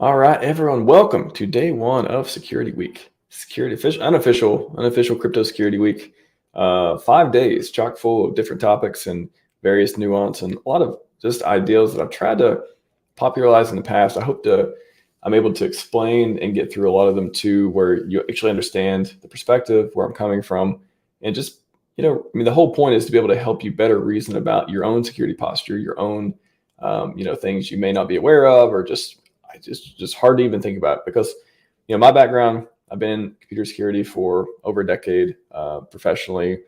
All right, everyone, welcome to day one of Security Week. Unofficial Crypto Security Week. 5 days, chock full of different topics and various nuance and a lot of just ideas that I've tried to popularize in the past. I'm able to explain and get through a lot of them too, where you actually understand the perspective, where I'm coming from, and just, the whole point is to be able to help you better reason about your own security posture, your own, things you may not be aware of, or just hard to even think about because, my background, I've been in computer security for over a decade, professionally.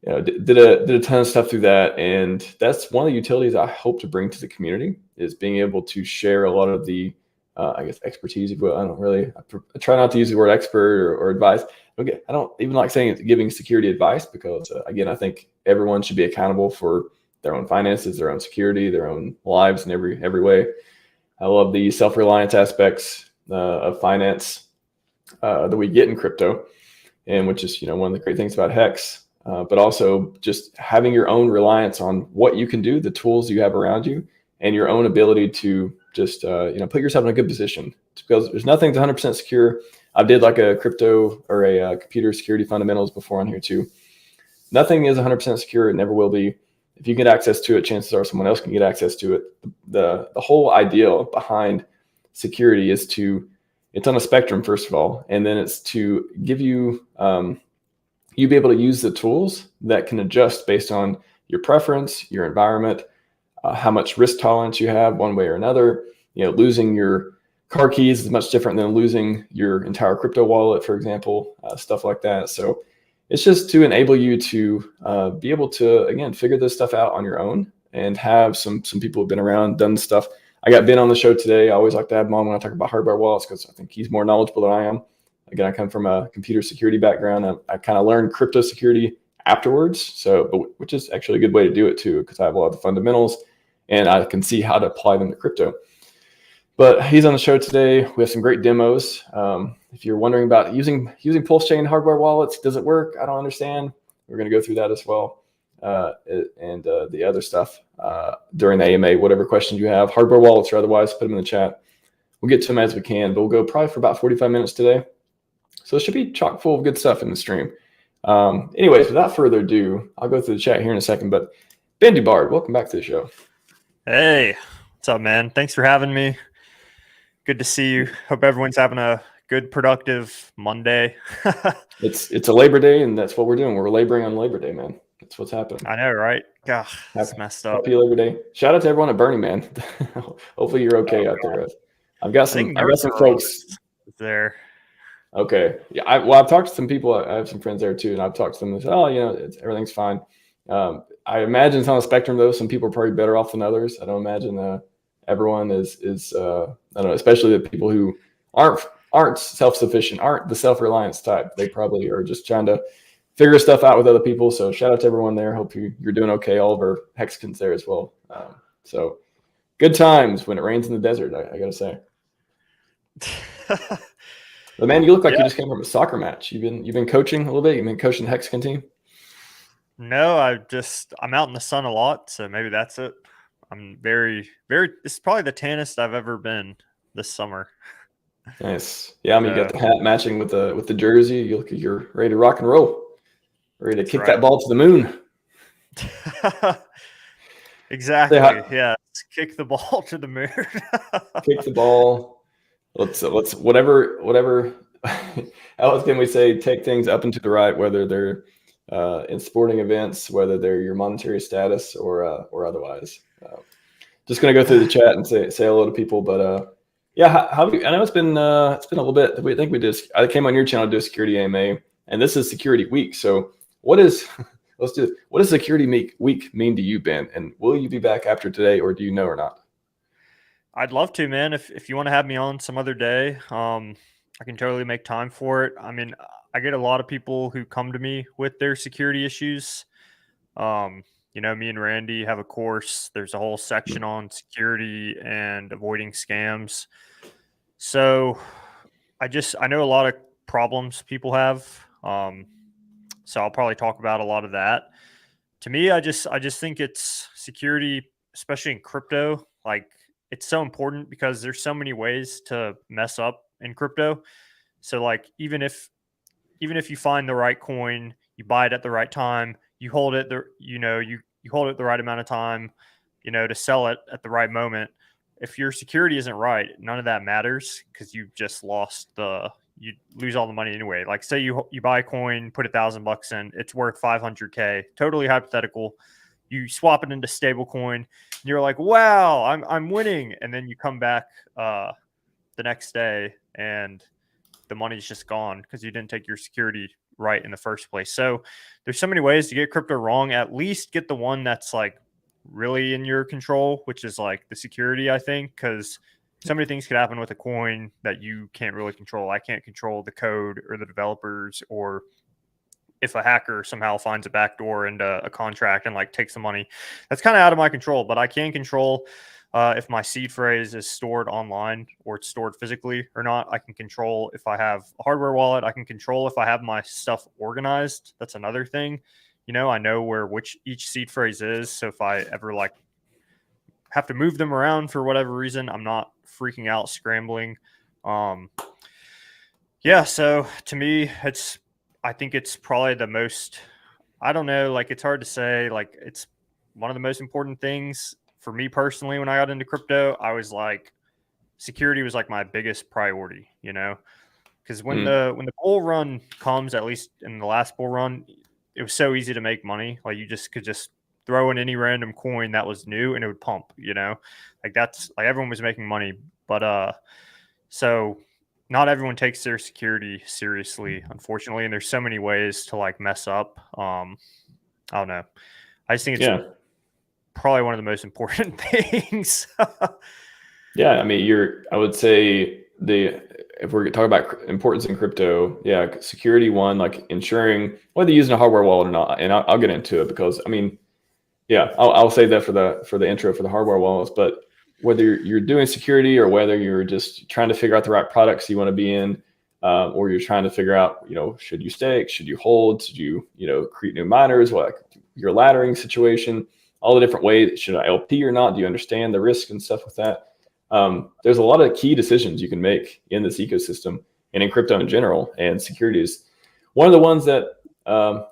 Did a ton of stuff through that, and that's one of the utilities I hope to bring to the community is being able to share a lot of the, I guess, expertise. But I try not to use the word expert or advice. Okay, I don't even like saying it's giving security advice because, again, I think everyone should be accountable for their own finances, their own security, their own lives in every way. I love the self-reliance aspects of finance that we get in crypto, and which is one of the great things about Hex. But also just having your own reliance on what you can do, the tools you have around you, and your own ability to just put yourself in a good position. Because there's nothing's 100% secure. I did like a crypto or a computer security fundamentals before on here too. Nothing is 100% secure. It never will be. If you get access to it, chances are someone else can get access to it. The whole idea behind security is it's on a spectrum, first of all, and then it's to give you, you be able to use the tools that can adjust based on your preference, your environment, how much risk tolerance you have one way or another. Losing your car keys is much different than losing your entire crypto wallet, for example, stuff like that. So it's just to enable you to be able to, again, figure this stuff out on your own and have some people who've been around, done stuff. I got Ben on the show today. I always like to have him on when I talk about hardware wallets because I think he's more knowledgeable than I am. Again, I come from a computer security background. I kind of learned crypto security afterwards, which is actually a good way to do it too, because I have a lot of the fundamentals and I can see how to apply them to crypto. But he's on the show today. We have some great demos. If you're wondering about using PulseChain hardware wallets, does it work? I don't understand. We're going to go through that as well, and the other stuff during the AMA. Whatever questions you have, hardware wallets or otherwise, put them in the chat. We'll get to them as we can, but we'll go probably for about 45 minutes today. So it should be chock full of good stuff in the stream. Anyways, without further ado, I'll go through the chat here in a second. But Ben Dubard, welcome back to the show. Hey, what's up, man? Thanks for having me. Good to see you. Hope everyone's having a good, productive Monday. It's a Labor Day, and that's what we're doing. We're laboring on Labor Day, man. That's what's happening. I know, right? God, it's messed up. Happy Labor Day. Shout out to everyone at Burning Man. Hopefully you're okay out there. I've got some folks there. Okay. Yeah. I've talked to some people. I have some friends there too, and I've talked to them and said, "Oh, everything's fine." I imagine it's on a spectrum though. Some people are probably better off than others. I don't imagine everyone is. I don't know, especially the people who aren't self-sufficient, aren't the self-reliance type. They probably are just trying to figure stuff out with other people. So shout out to everyone there. Hope you're doing okay. All of our Hexicans there as well. So good times when it rains in the desert. I gotta say. But man, you look like you just came from a soccer match. You've been coaching a little bit. You've been coaching the Hexagon team. No, I'm out in the sun a lot, so maybe that's it. I'm very. This is probably the tannest I've ever been this summer. Nice. Yeah, I mean, you got the hat matching with the jersey. You're ready to rock and roll. Ready to kick that ball to the moon. Exactly. Yeah, let's kick the ball to the moon. Kick the ball. Let's whatever. How else can we say? Take things up and to the right, whether they're in sporting events, whether they're your monetary status or otherwise. Just gonna go through the chat and say hello to people, but yeah. How have you? I know it's been a little bit. I came on your channel to do a security AMA, and this is Security Week. So what is? Let's do this. What does Security Week mean to you, Ben? And will you be back after today, or do you know or not? I'd love to, man. If you want to have me on some other day, I can totally make time for it. I mean, I get a lot of people who come to me with their security issues. Me and Randy have a course. There's a whole section on security and avoiding scams. So I know a lot of problems people have. So I'll probably talk about a lot of that. To me, I just think it's security, especially in crypto. Like, it's so important because there's so many ways to mess up in crypto. So like even if you find the right coin, you buy it at the right time, you hold it you hold it the right amount of time, to sell it at the right moment. If your security isn't right, none of that matters because you lose all the money anyway. Like say you buy a coin, put $1,000 in, it's worth 500K. Totally hypothetical. You swap it into stable coin, and you're like, wow, I'm winning, and then you come back the next day and the money's just gone because you didn't take your security right in the first place. So there's so many ways to get crypto wrong. At least get the one that's like really in your control, which is like the security, I think, because so many things could happen with a coin that you can't really control. I can't control the code or the developers, or if a hacker somehow finds a backdoor into a contract and like takes the money. That's kind of out of my control, but I can control if my seed phrase is stored online or it's stored physically or not. I can control if I have a hardware wallet. I can control if I have my stuff organized. That's another thing. I know where each seed phrase is. So if I ever like have to move them around for whatever reason, I'm not freaking out, scrambling. Yeah. So to me, I think it's probably the most, I don't know, like it's hard to say, like it's one of the most important things for me personally. When I got into crypto, I was like, security was like my biggest priority, because when the bull run comes, at least in the last bull run, it was so easy to make money. Like you could just throw in any random coin that was new and it would pump, like that's like everyone was making money. But so not everyone takes their security seriously, unfortunately, and there's so many ways to like mess up. I don't know. I just think it's probably one of the most important things. Yeah, I mean, I would say if we're talking about importance in crypto, security one, like ensuring whether you're using a hardware wallet or not, and I'll get into it because I mean, I'll save that for the intro for the hardware wallets, but whether you're doing security or whether you're just trying to figure out the right products you want to be in, or you're trying to figure out, should you stake, should you hold, should you, create new miners, what your laddering situation, all the different ways, should I LP or not? Do you understand the risk and stuff with that? There's a lot of key decisions you can make in this ecosystem and in crypto in general, and security is one of the ones that,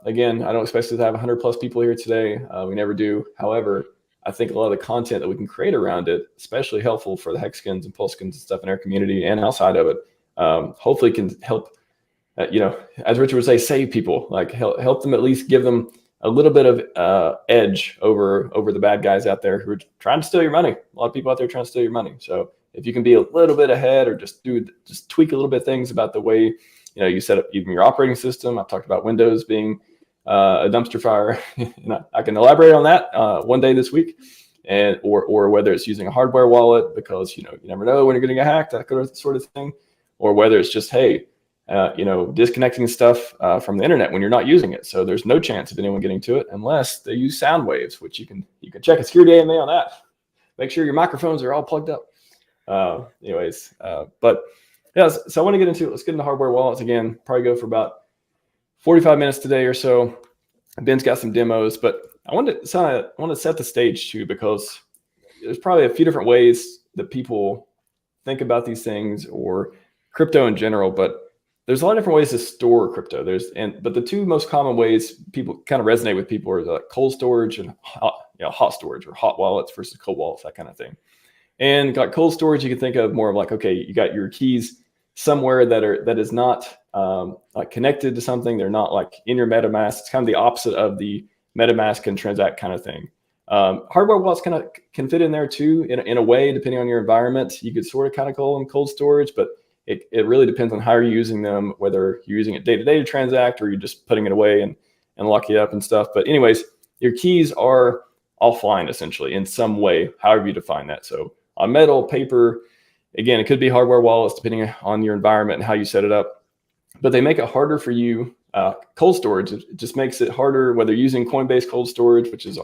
again, I don't expect us to have 100 plus people here today. We never do. However, I think a lot of the content that we can create around it, especially helpful for the Hexkins and PulseKins and stuff in our community and outside of it, hopefully can help, as Richard would say, save people, like help them, at least give them a little bit of edge over the bad guys out there who are trying to steal your money. A lot of people out there trying to steal your money. So if you can be a little bit ahead or just tweak a little bit things about the way, you set up even your operating system. I've talked about Windows being a dumpster fire. And I can elaborate on that one day this week, and or whether it's using a hardware wallet because you never know when you're going to get hacked, that sort of thing, or whether it's just disconnecting stuff from the internet when you're not using it. So there's no chance of anyone getting to it unless they use sound waves, which you can check a security AMA on that. Make sure your microphones are all plugged up. But yeah, so I want to let's get into hardware wallets again. Probably go for about 45 minutes today or so. Ben's got some demos, but I want to set the stage too, because there's probably a few different ways that people think about these things or crypto in general, but there's a lot of different ways to store crypto. But the two most common ways people kind of resonate with people are like cold storage and hot storage, or hot wallets versus cold wallets, that kind of thing. And got cold storage, you can think of more of like, okay, you got your keys somewhere that is not like connected to something. They're not like in your MetaMask. It's kind of the opposite of the MetaMask can transact kind of thing. Hardware wallets kind of can fit in there too, in a way, depending on your environment. You could sort of kind of call them cold storage, but it really depends on how you're using them, whether you're using it day to day to transact or you're just putting it away and locking it up and stuff. But anyways, your keys are offline essentially in some way, however you define that. So on metal, paper, again, it could be hardware wallets depending on your environment and how you set it up. But they make it harder for you. Cold storage, it just makes it harder, whether using Coinbase cold storage, which is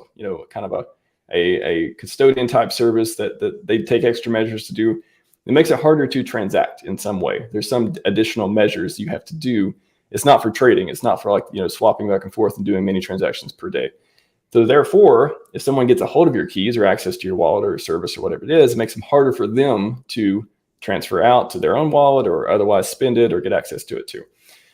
kind of a custodian type service that they take extra measures to do. It makes it harder to transact in some way. There's some additional measures you have to do. It's not for trading. It's not for swapping back and forth and doing many transactions per day. So therefore, if someone gets a hold of your keys or access to your wallet or service or whatever it is, it makes them harder for them to transfer out to their own wallet or otherwise spend it or get access to it too.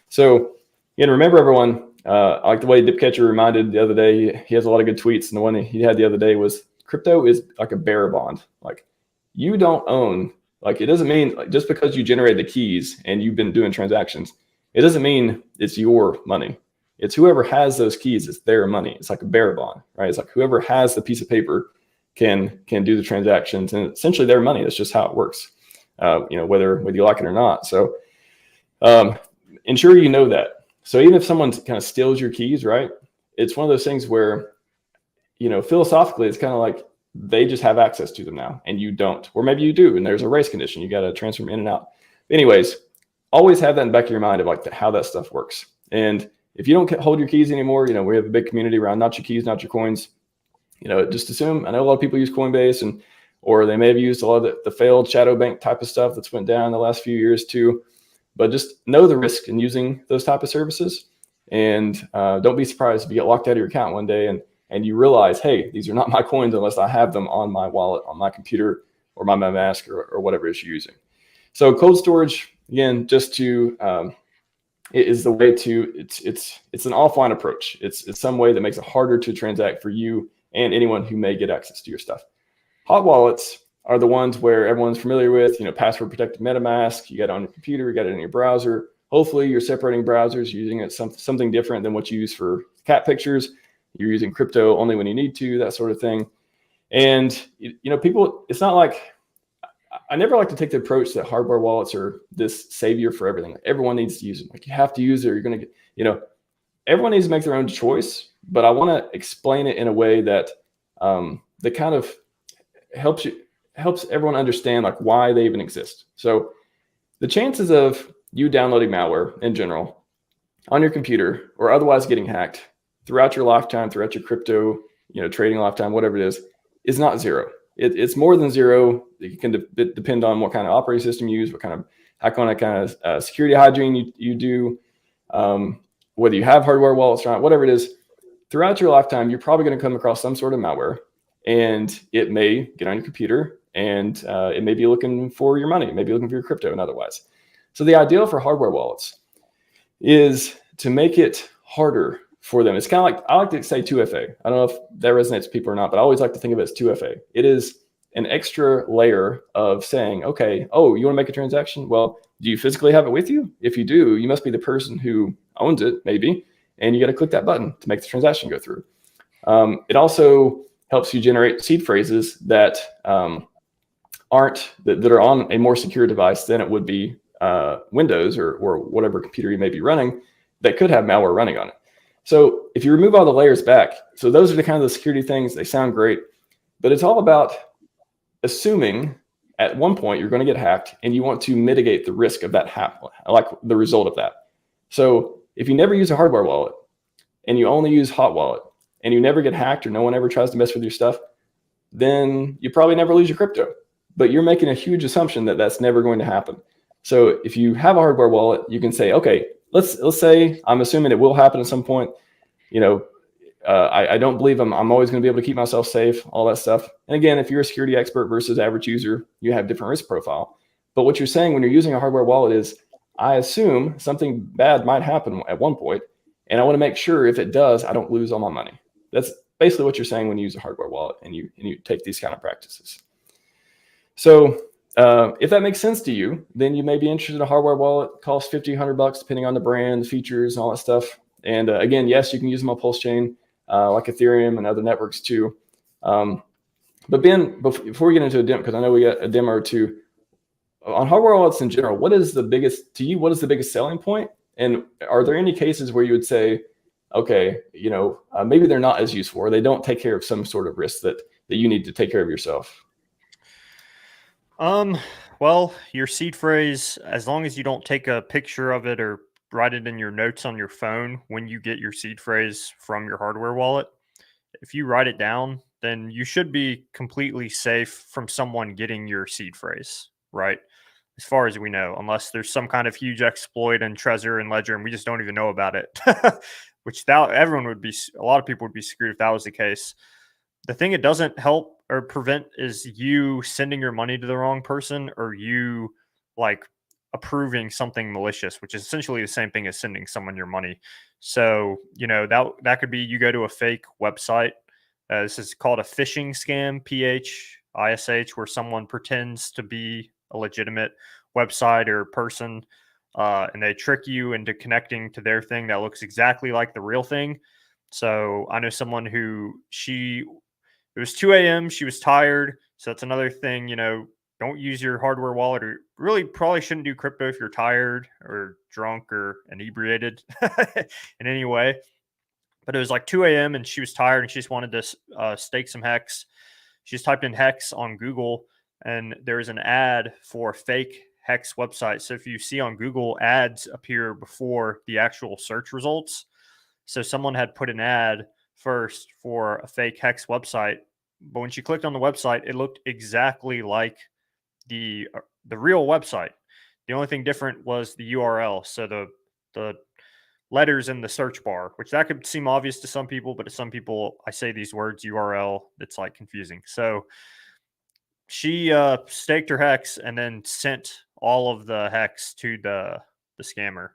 So again, remember everyone, I like the way Dipcatcher reminded the other day. He has a lot of good tweets, and the one he had the other day was crypto is like a bearer bond. Like you don't own, like it doesn't mean like just because you generate the keys and you've been doing transactions, it doesn't mean it's your money. It's whoever has those keys, it's their money. It's like a bearer bond, right? It's like whoever has the piece of paper can do the transactions, and essentially their money. That's just how it works. Whether you like it or not. So ensure you know that. So even if someone kind of steals your keys, right? It's one of those things where, philosophically, it's kind of like they just have access to them now and you don't, or maybe you do, and there's a race condition. You got to transfer them in and out. Anyways, always have that in the back of your mind of like how that stuff works. And if you don't hold your keys anymore, we have a big community around not your keys, not your coins. Just assume, I know a lot of people use Coinbase or they may have used a lot of the failed shadow bank type of stuff that's went down in the last few years too. But just know the risk in using those type of services, and don't be surprised if you get locked out of your account one day and you realize, hey, these are not my coins unless I have them on my wallet, on my computer, or my MetaMask, or whatever it is you're using. So cold storage, again, just to it is the way to it's an offline approach. It's some way that makes it harder to transact for you and anyone who may get access to your stuff. Hot wallets are the ones where everyone's familiar with, password protected MetaMask. You got it on your computer, you got it in your browser. Hopefully you're separating browsers, using it something different than what you use for cat pictures. You're using crypto only when you need to, that sort of thing. And, people, it's not like, I never like to take the approach that hardware wallets are this savior for everything. Like everyone needs to use them. Like you have to use it or you're going to get, everyone needs to make their own choice, but I want to explain it in a way that that kind of helps everyone understand like why they even exist. So the chances of you downloading malware in general on your computer or otherwise getting hacked throughout your lifetime, throughout your crypto, trading lifetime, whatever it is not zero. It's more than zero. It can depend on what kind of operating system you use, what kind of security hygiene you do, whether you have hardware wallets or not, whatever it is. Throughout your lifetime, you're probably going to come across some sort of malware, and it may get on your computer, and it may be looking for your money, it may be looking for your crypto and otherwise. So the ideal for hardware wallets is to make it harder for them. It's kind of like, I like to say 2FA. I don't know if that resonates with people or not, but I always like to think of it as 2FA. It is an extra layer of saying, okay, oh, you want to make a transaction? Well, do you physically have it with you? If you do, you must be the person who owns it, maybe, and you got to click that button to make the transaction go through. It also helps you generate seed phrases that that are on a more secure device than it would be Windows or whatever computer you may be running that could have malware running on it. So if you remove all the layers back, so those are the kind of the security things, they sound great, but it's all about assuming at one point you're going to get hacked and you want to mitigate the risk of that happening, like the result of that. So if you never use a hardware wallet and you only use hot wallet and you never get hacked or no one ever tries to mess with your stuff, then you probably never lose your crypto. But you're making a huge assumption that that's never going to happen. So if you have a hardware wallet, you can say, okay, let's say I'm assuming it will happen at some point. I don't believe I'm always going to be able to keep myself safe, all that stuff. And again, if you're a security expert versus average user, you have different risk profile. But what you're saying when you're using a hardware wallet is, I assume something bad might happen at one point, and I want to make sure if it does, I don't lose all my money. That's basically what you're saying when you use a hardware wallet and you take these kind of practices. So if that makes sense to you, then you may be interested in a hardware wallet. It costs $50, $100, depending on the brand, the features, and all that stuff. And again, yes, you can use them on PulseChain, like Ethereum and other networks too. But Ben, before we get into a demo, because I know we got a demo or two, on hardware wallets in general, what is the biggest selling point? And are there any cases where you would say, okay, maybe they're not as useful, or they don't take care of some sort of risk that you need to take care of yourself? Well, your seed phrase, as long as you don't take a picture of it or write it in your notes on your phone when you get your seed phrase from your hardware wallet, if you write it down, then you should be completely safe from someone getting your seed phrase, right? As far as we know, unless there's some kind of huge exploit in Trezor and Ledger and we just don't even know about it, which everyone would be, a lot of people would be screwed if that was the case. The thing it doesn't help or prevent is you sending your money to the wrong person, or you like approving something malicious, which is essentially the same thing as sending someone your money. So, that could be, you go to a fake website. This is called a phishing scam, PHISH, where someone pretends to be a legitimate website or person, and they trick you into connecting to their thing that looks exactly like the real thing. So I know someone who it was 2 a.m. She was tired. So that's another thing, don't use your hardware wallet, or really probably shouldn't do crypto if you're tired or drunk or inebriated in any way. But it was like 2 a.m. and she was tired and she just wanted to stake some hex. She just typed in hex on Google, and there is an ad for a fake hex website. So if you see on Google, ads appear before the actual search results. So someone had put an ad first for a fake hex website, but when she clicked on the website, it looked exactly like the real website. The only thing different was the URL. So the letters in the search bar, which that could seem obvious to some people, but to some people, I say these words URL, it's like confusing. So she staked her hex and then sent all of the hex to the scammer.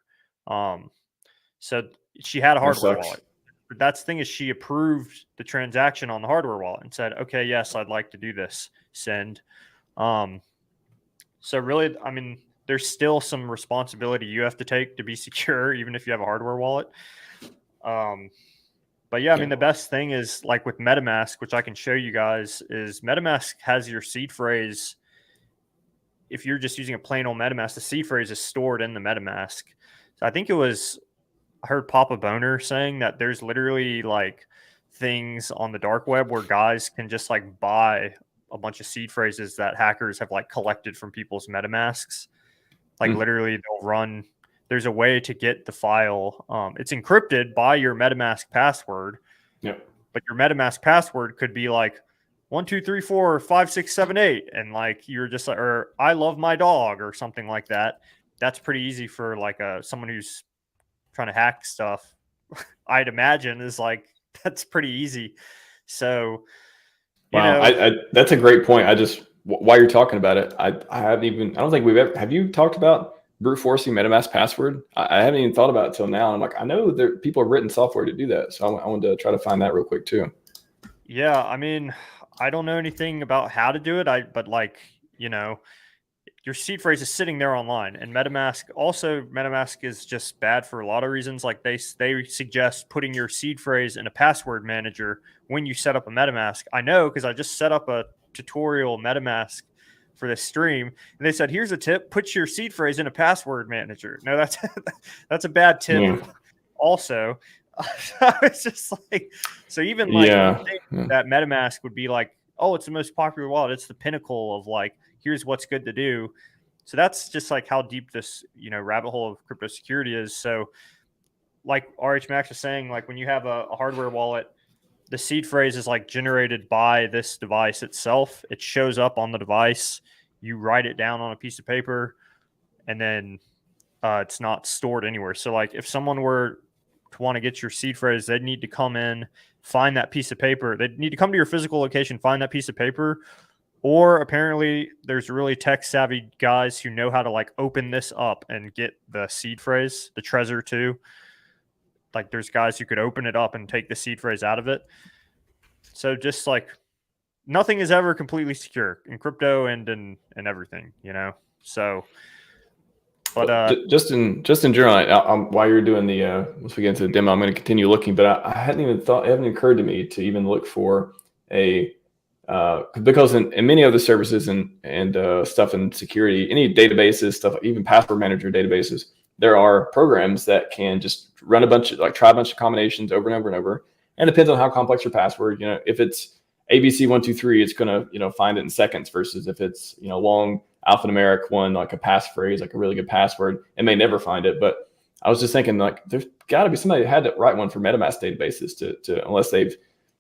So she had a hardware wallet. But that's the thing, is she approved the transaction on the hardware wallet and said, okay, yes, I'd like to do this. Send. So really, I mean, there's still some responsibility you have to take to be secure, even if you have a hardware wallet. But yeah, I mean, the best thing is like with MetaMask, which I can show you guys, is MetaMask has your seed phrase. If you're just using a plain old MetaMask, the seed phrase is stored in the MetaMask. So I think I heard Papa Boner saying that there's literally like things on the dark web where guys can just like buy a bunch of seed phrases that hackers have like collected from people's MetaMasks. Like literally there's a way to get the file. It's encrypted by your MetaMask password. Yep. But your MetaMask password could be like 1, 2, 3, 4, 5, 6, 7, 8. And like, you're just like, or I love my dog or something like that. That's pretty easy for like someone who's trying to hack stuff. I'd imagine is like, that's pretty easy. So, wow, that's a great point. While you're talking about it, I don't think have you talked about brute forcing MetaMask password? I haven't even thought about it till now. I'm like, I know people have written software to do that. So I wanted to try to find that real quick too. Yeah. I mean, I don't know anything about how to do it. But like, your seed phrase is sitting there online, and MetaMask is just bad for a lot of reasons. Like they suggest putting your seed phrase in a password manager when you set up a MetaMask. I know, because I just set up a tutorial MetaMask for this stream, and they said, here's a tip: put your seed phrase in a password manager. No, that's a bad tip. Yeah. Also, it's just like, so even like that MetaMask would be like, oh, it's the most popular wallet. It's the pinnacle of like, here's what's good to do. So that's just like how deep this, rabbit hole of crypto security is. So like RHMax was saying, like when you have a hardware wallet, the seed phrase is like generated by this device itself. It shows up on the device. You write it down on a piece of paper, and then it's not stored anywhere. So like if someone were to want to get your seed phrase, they'd need to come in, find that piece of paper. They'd need to come to your physical location, find that piece of paper. Or apparently there's really tech savvy guys who know how to like open this up and get the seed phrase, the Trezor too. Like there's guys who could open it up and take the seed phrase out of it. So just like nothing is ever completely secure in crypto and in everything, So, but just in general, while you're doing once we get into the demo, I'm going to continue looking, but it hadn't occurred to me to even look for because in many other services and stuff in security, any databases, stuff, even password manager databases, there are programs that can just run try a bunch of combinations over and over and over. And it depends on how complex your password. If it's ABC123, it's going to, find it in seconds, versus if it's, long alphanumeric one, like a passphrase, like a really good password, it may never find it. But I was just thinking, like, there's got to be somebody that had to write one for MetaMask databases to unless they've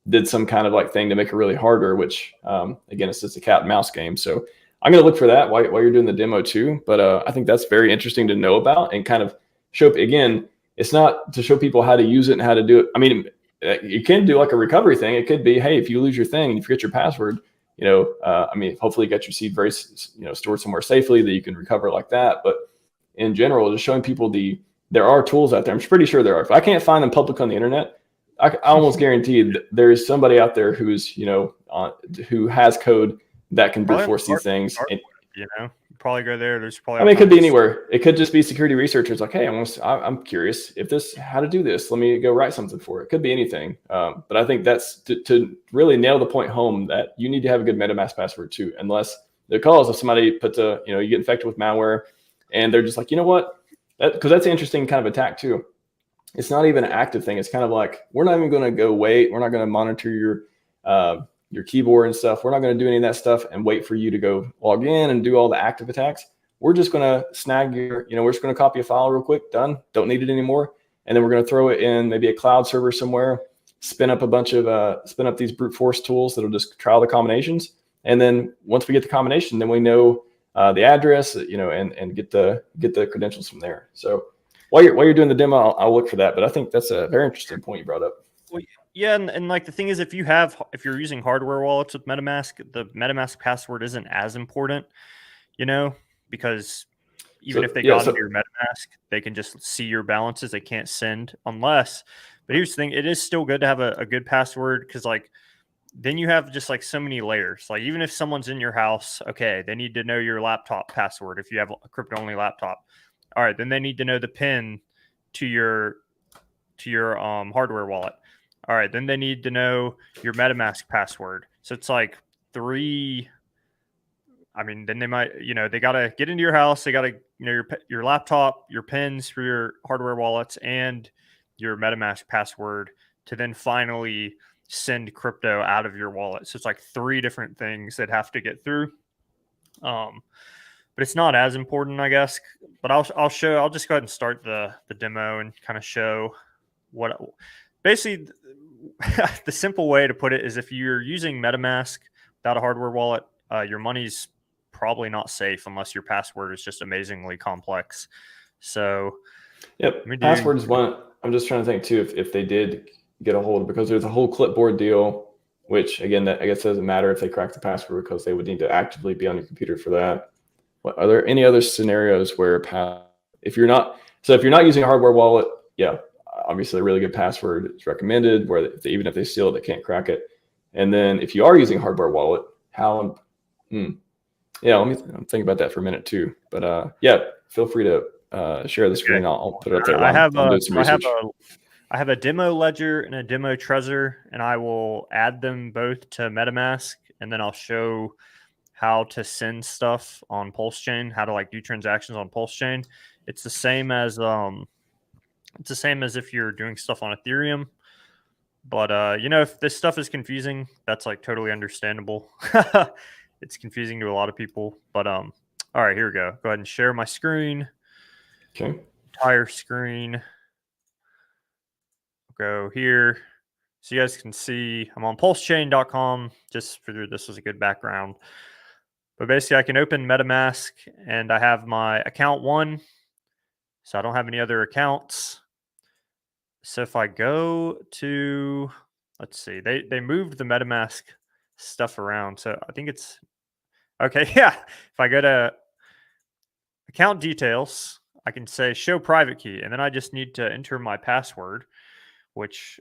did some kind of like thing to make it really harder, which again, it's just a cat and mouse game. So I'm going to look for that while you're doing the demo too. But I think that's very interesting to know about, and kind of show up again. it's not to show people how to use it and how to do it. I mean, you can do like a recovery thing. It could be, hey, if you lose your thing and you forget your password, I mean, hopefully you got your seed very, stored somewhere safely that you can recover like that. But in general, just showing people there are tools out there. I'm pretty sure there are. If I can't find them public on the internet, I almost guarantee that there is somebody out there who's, who has code that can brute force these things. And, you probably go there. There's probably. I mean, it could be anywhere. It could just be security researchers like, hey, I'm curious how to do this. Let me go write something for it. It could be anything. But I think that's to really nail the point home that you need to have a good MetaMask password too, unless the cause of somebody puts you get infected with malware and they're just like, you know what? Because that's an interesting kind of attack too. It's not even an active thing. It's kind of like, we're not even going to go wait. We're not going to monitor your keyboard and stuff. We're not going to do any of that stuff and wait for you to go log in and do all the active attacks. We're just going to snag we're just going to copy a file real quick, done, don't need it anymore. And then we're going to throw it in maybe a cloud server somewhere, spin up these brute force tools that'll just trial the combinations. And then once we get the combination, then we know the address, and get the credentials from there. So while you're doing the demo, I'll look for that. But I think that's a very interesting point you brought up. Well, yeah, and like the thing is, if you're using hardware wallets with MetaMask, the MetaMask password isn't as important, because even if they got into your MetaMask, they can just see your balances. They can't send unless. But here's the thing: it is still good to have a good password, because like then you have just like so many layers. Like even if someone's in your house, okay, they need to know your laptop password if you have a crypto only laptop. All right, then they need to know the PIN to your hardware wallet. All right, then they need to know your MetaMask password. So it's like three. I mean, then they might, they got to get into your house. They got to, your laptop, your pins for your hardware wallets, and your MetaMask password to then finally send crypto out of your wallet. So it's like three different things that have to get through. But it's not as important, I guess. But I'll just go ahead and start the demo and kind of show what basically the simple way to put it is, if you're using MetaMask without a hardware wallet, your money's probably not safe unless your password is just amazingly complex. So yep, password is one. I'm just trying to think too if they did get a hold, because there's a whole clipboard deal, which again, that I guess doesn't matter if they crack the password, because they would need to actively be on your computer for that. What are there any other scenarios where if you're not using a hardware wallet, yeah, obviously a really good password is recommended, where even if they steal it, they can't crack it. And then if you are using a hardware wallet, I'm thinking about that for a minute too. But yeah, feel free to share the screen. I'll put it up there. I have a demo ledger and a demo Trezor, and I will add them both to MetaMask, and then I'll show how to send stuff on PulseChain, how to like do transactions on PulseChain. It's the same as if you're doing stuff on Ethereum. But if this stuff is confusing, that's like totally understandable. It's confusing to a lot of people. But all right, here we go. Go ahead and share my screen. Okay. Entire screen. Go here. So you guys can see I'm on pulsechain.com. Just figured this was a good background. But basically I can open MetaMask and I have my account 1. So I don't have any other accounts. So if I go to, let's see, they moved the MetaMask stuff around. So I think it's okay. Yeah. If I go to account details, I can say show private key, and then I just need to enter my password, which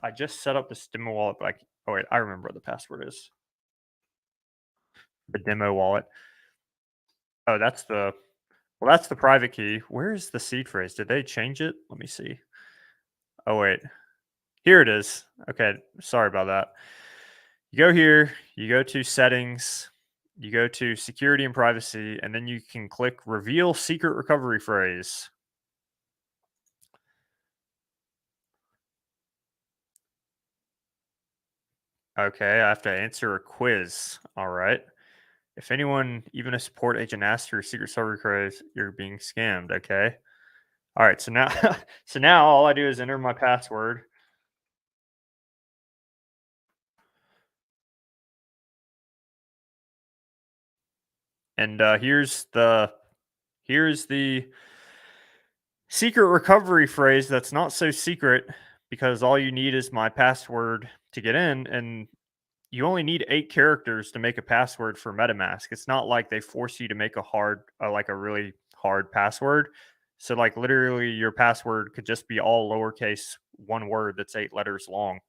I just set up this demo wallet. But I remember what the password is. The demo wallet. Oh, that's the private key. Where's the seed phrase? Did they change it? Let me see. Oh, wait. Here it is. Okay. Sorry about that. You go here, you go to settings, you go to security and privacy, and then you can click reveal secret recovery phrase. Okay. I have to answer a quiz. All right. If anyone, even a support agent, asks for your secret recovery phrase, you're being scammed. Okay. All right. So now all I do is enter my password. And here's the secret recovery phrase that's not so secret because all you need is my password to get in, and you only need 8 characters to make a password for MetaMask. It's not like they force you to make like a really hard password. So like literally your password could just be all lowercase one word that's 8 letters long.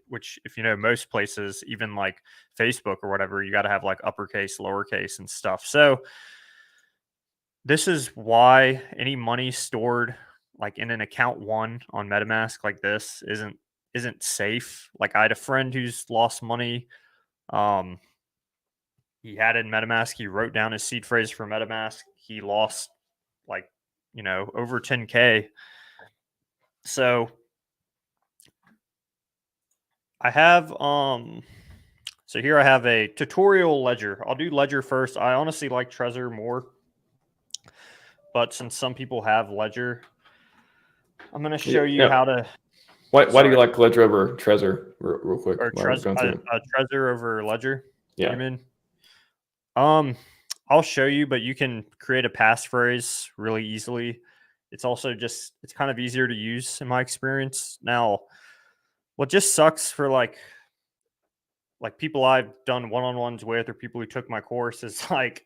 Which if you know most places, even like Facebook or whatever, you got to have like uppercase, lowercase, and stuff. So this is why any money stored like in an account one on MetaMask like this isn't safe. Like I had a friend who's lost money. Um, he had it in MetaMask. He wrote down his seed phrase for MetaMask. He lost like over 10K. So I have so here I have a tutorial ledger. I'll do ledger first. I honestly like Trezor more, but since some people have ledger, I'm going to show you how to. Why do you like Ledger over Trezor, real quick? Or Trezor over ledger? Yeah. You mean? I'll show you, but you can create a passphrase really easily. It's also it's kind of easier to use in my experience. Now, what just sucks for like people I've done one-on-ones with or people who took my course is like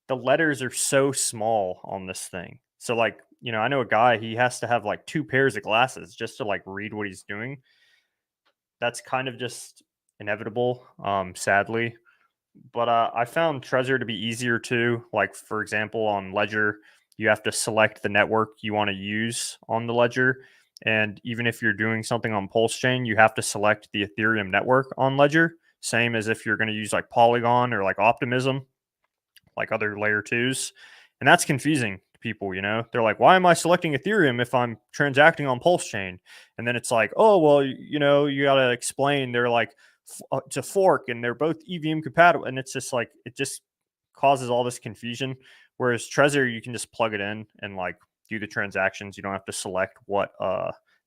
the letters are so small on this thing. So like, I know a guy, he has to have like 2 pairs of glasses just to like read what he's doing. That's kind of just inevitable, sadly. But I found Trezor to be easier too. Like for example, on Ledger, you have to select the network you want to use on the ledger. And even if you're doing something on PulseChain, you have to select the Ethereum network on Ledger. Same as if you're going to use like Polygon or like Optimism, like other layer 2s. And that's confusing to people, They're like, why am I selecting Ethereum if I'm transacting on PulseChain? And then it's like, oh, well, you got to explain. They're like, it's a fork and they're both EVM compatible. And it's just like, it just causes all this confusion. Whereas Trezor, you can just plug it in and like do the transactions. You don't have to select what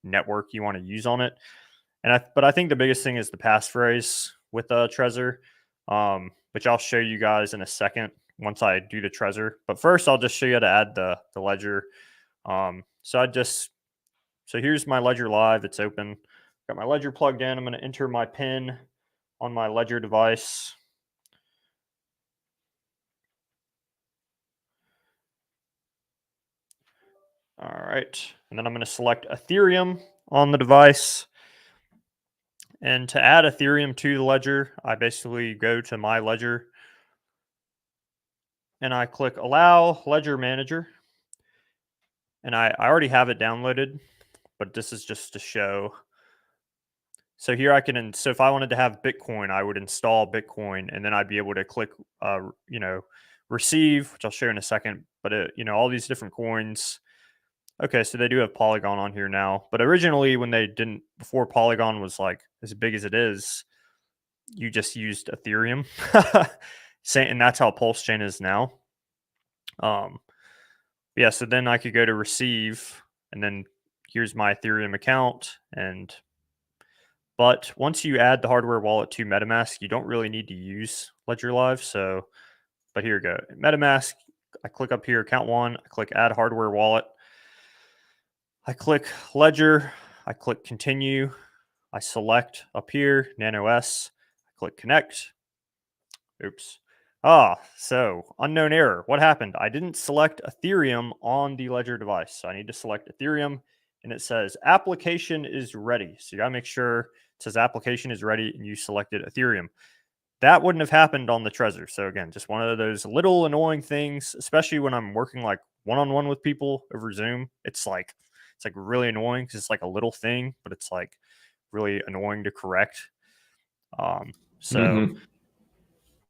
network you want to use on it. But I think the biggest thing is the passphrase with Trezor, which I'll show you guys in a second once I do the Trezor. But first, I'll just show you how to add the ledger. So here's my ledger live. It's open. Got my ledger plugged in. I'm going to enter my PIN on my ledger device. All right. And then I'm going to select Ethereum on the device. And to add Ethereum to the ledger, I basically go to my ledger and I click Allow Ledger Manager. And I already have it downloaded, but this is just to show. So here I can, so if I wanted to have Bitcoin, I would install Bitcoin and then I'd be able to click, receive, which I'll show in a second, but all these different coins. Okay, so they do have Polygon on here now, but originally when they didn't, before Polygon was like as big as it is, you just used Ethereum. And that's how PulseChain is now. Yeah, so then I could go to receive, and then here's my Ethereum account. But once you add the hardware wallet to MetaMask, you don't really need to use Ledger Live. So, but here we go. MetaMask, I click up here, account 1, I click add hardware wallet. I click Ledger, I click continue, I select up here, Nano S, I click connect. Oops. So unknown error. What happened? I didn't select Ethereum on the Ledger device. So I need to select Ethereum and it says application is ready. So you got to make sure it says application is ready and you selected Ethereum. That wouldn't have happened on the Trezor. So again, just one of those little annoying things, especially when I'm working like one-on-one with people over Zoom. It's like really annoying because it's like a little thing, but it's like really annoying to correct.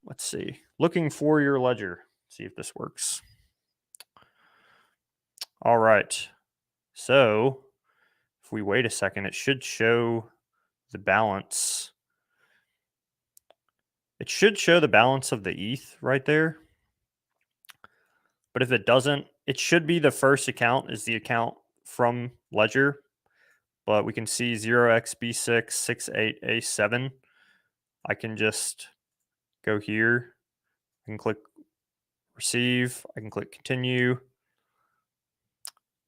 Let's see. Looking for your ledger. See if this works. All right. So if we wait a second, it should show the balance. It should show the balance of the ETH right there. But if it doesn't, it should be the first account is the account from Ledger. But we can see 0xb668A7. I can just go here. I can click receive. I can click continue.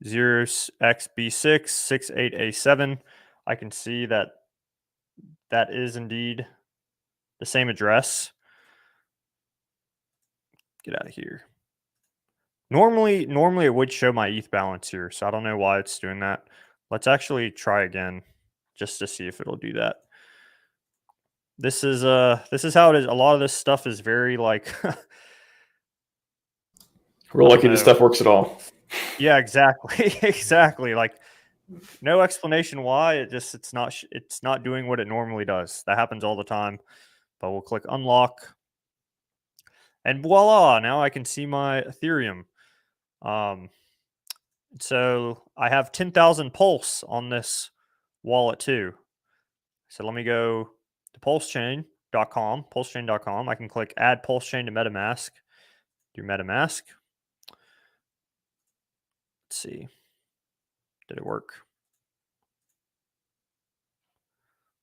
0xb6 68a7. I can see that that is indeed the same address. Get out of here. Normally it would show my ETH balance here, so I don't know why it's doing that. Let's actually try again just to see if it'll do that. This is how it is. A lot of this stuff is very like We're lucky this stuff works at all. Yeah, exactly. Exactly. Like no explanation why. It's not doing what it normally does. That happens all the time. But we'll click unlock. And voila, now I can see my Ethereum. So I have 10,000 Pulse on this wallet too. So let me go to PulseChain.com. I can click add PulseChain to MetaMask. Do MetaMask. Let's see. Did it work?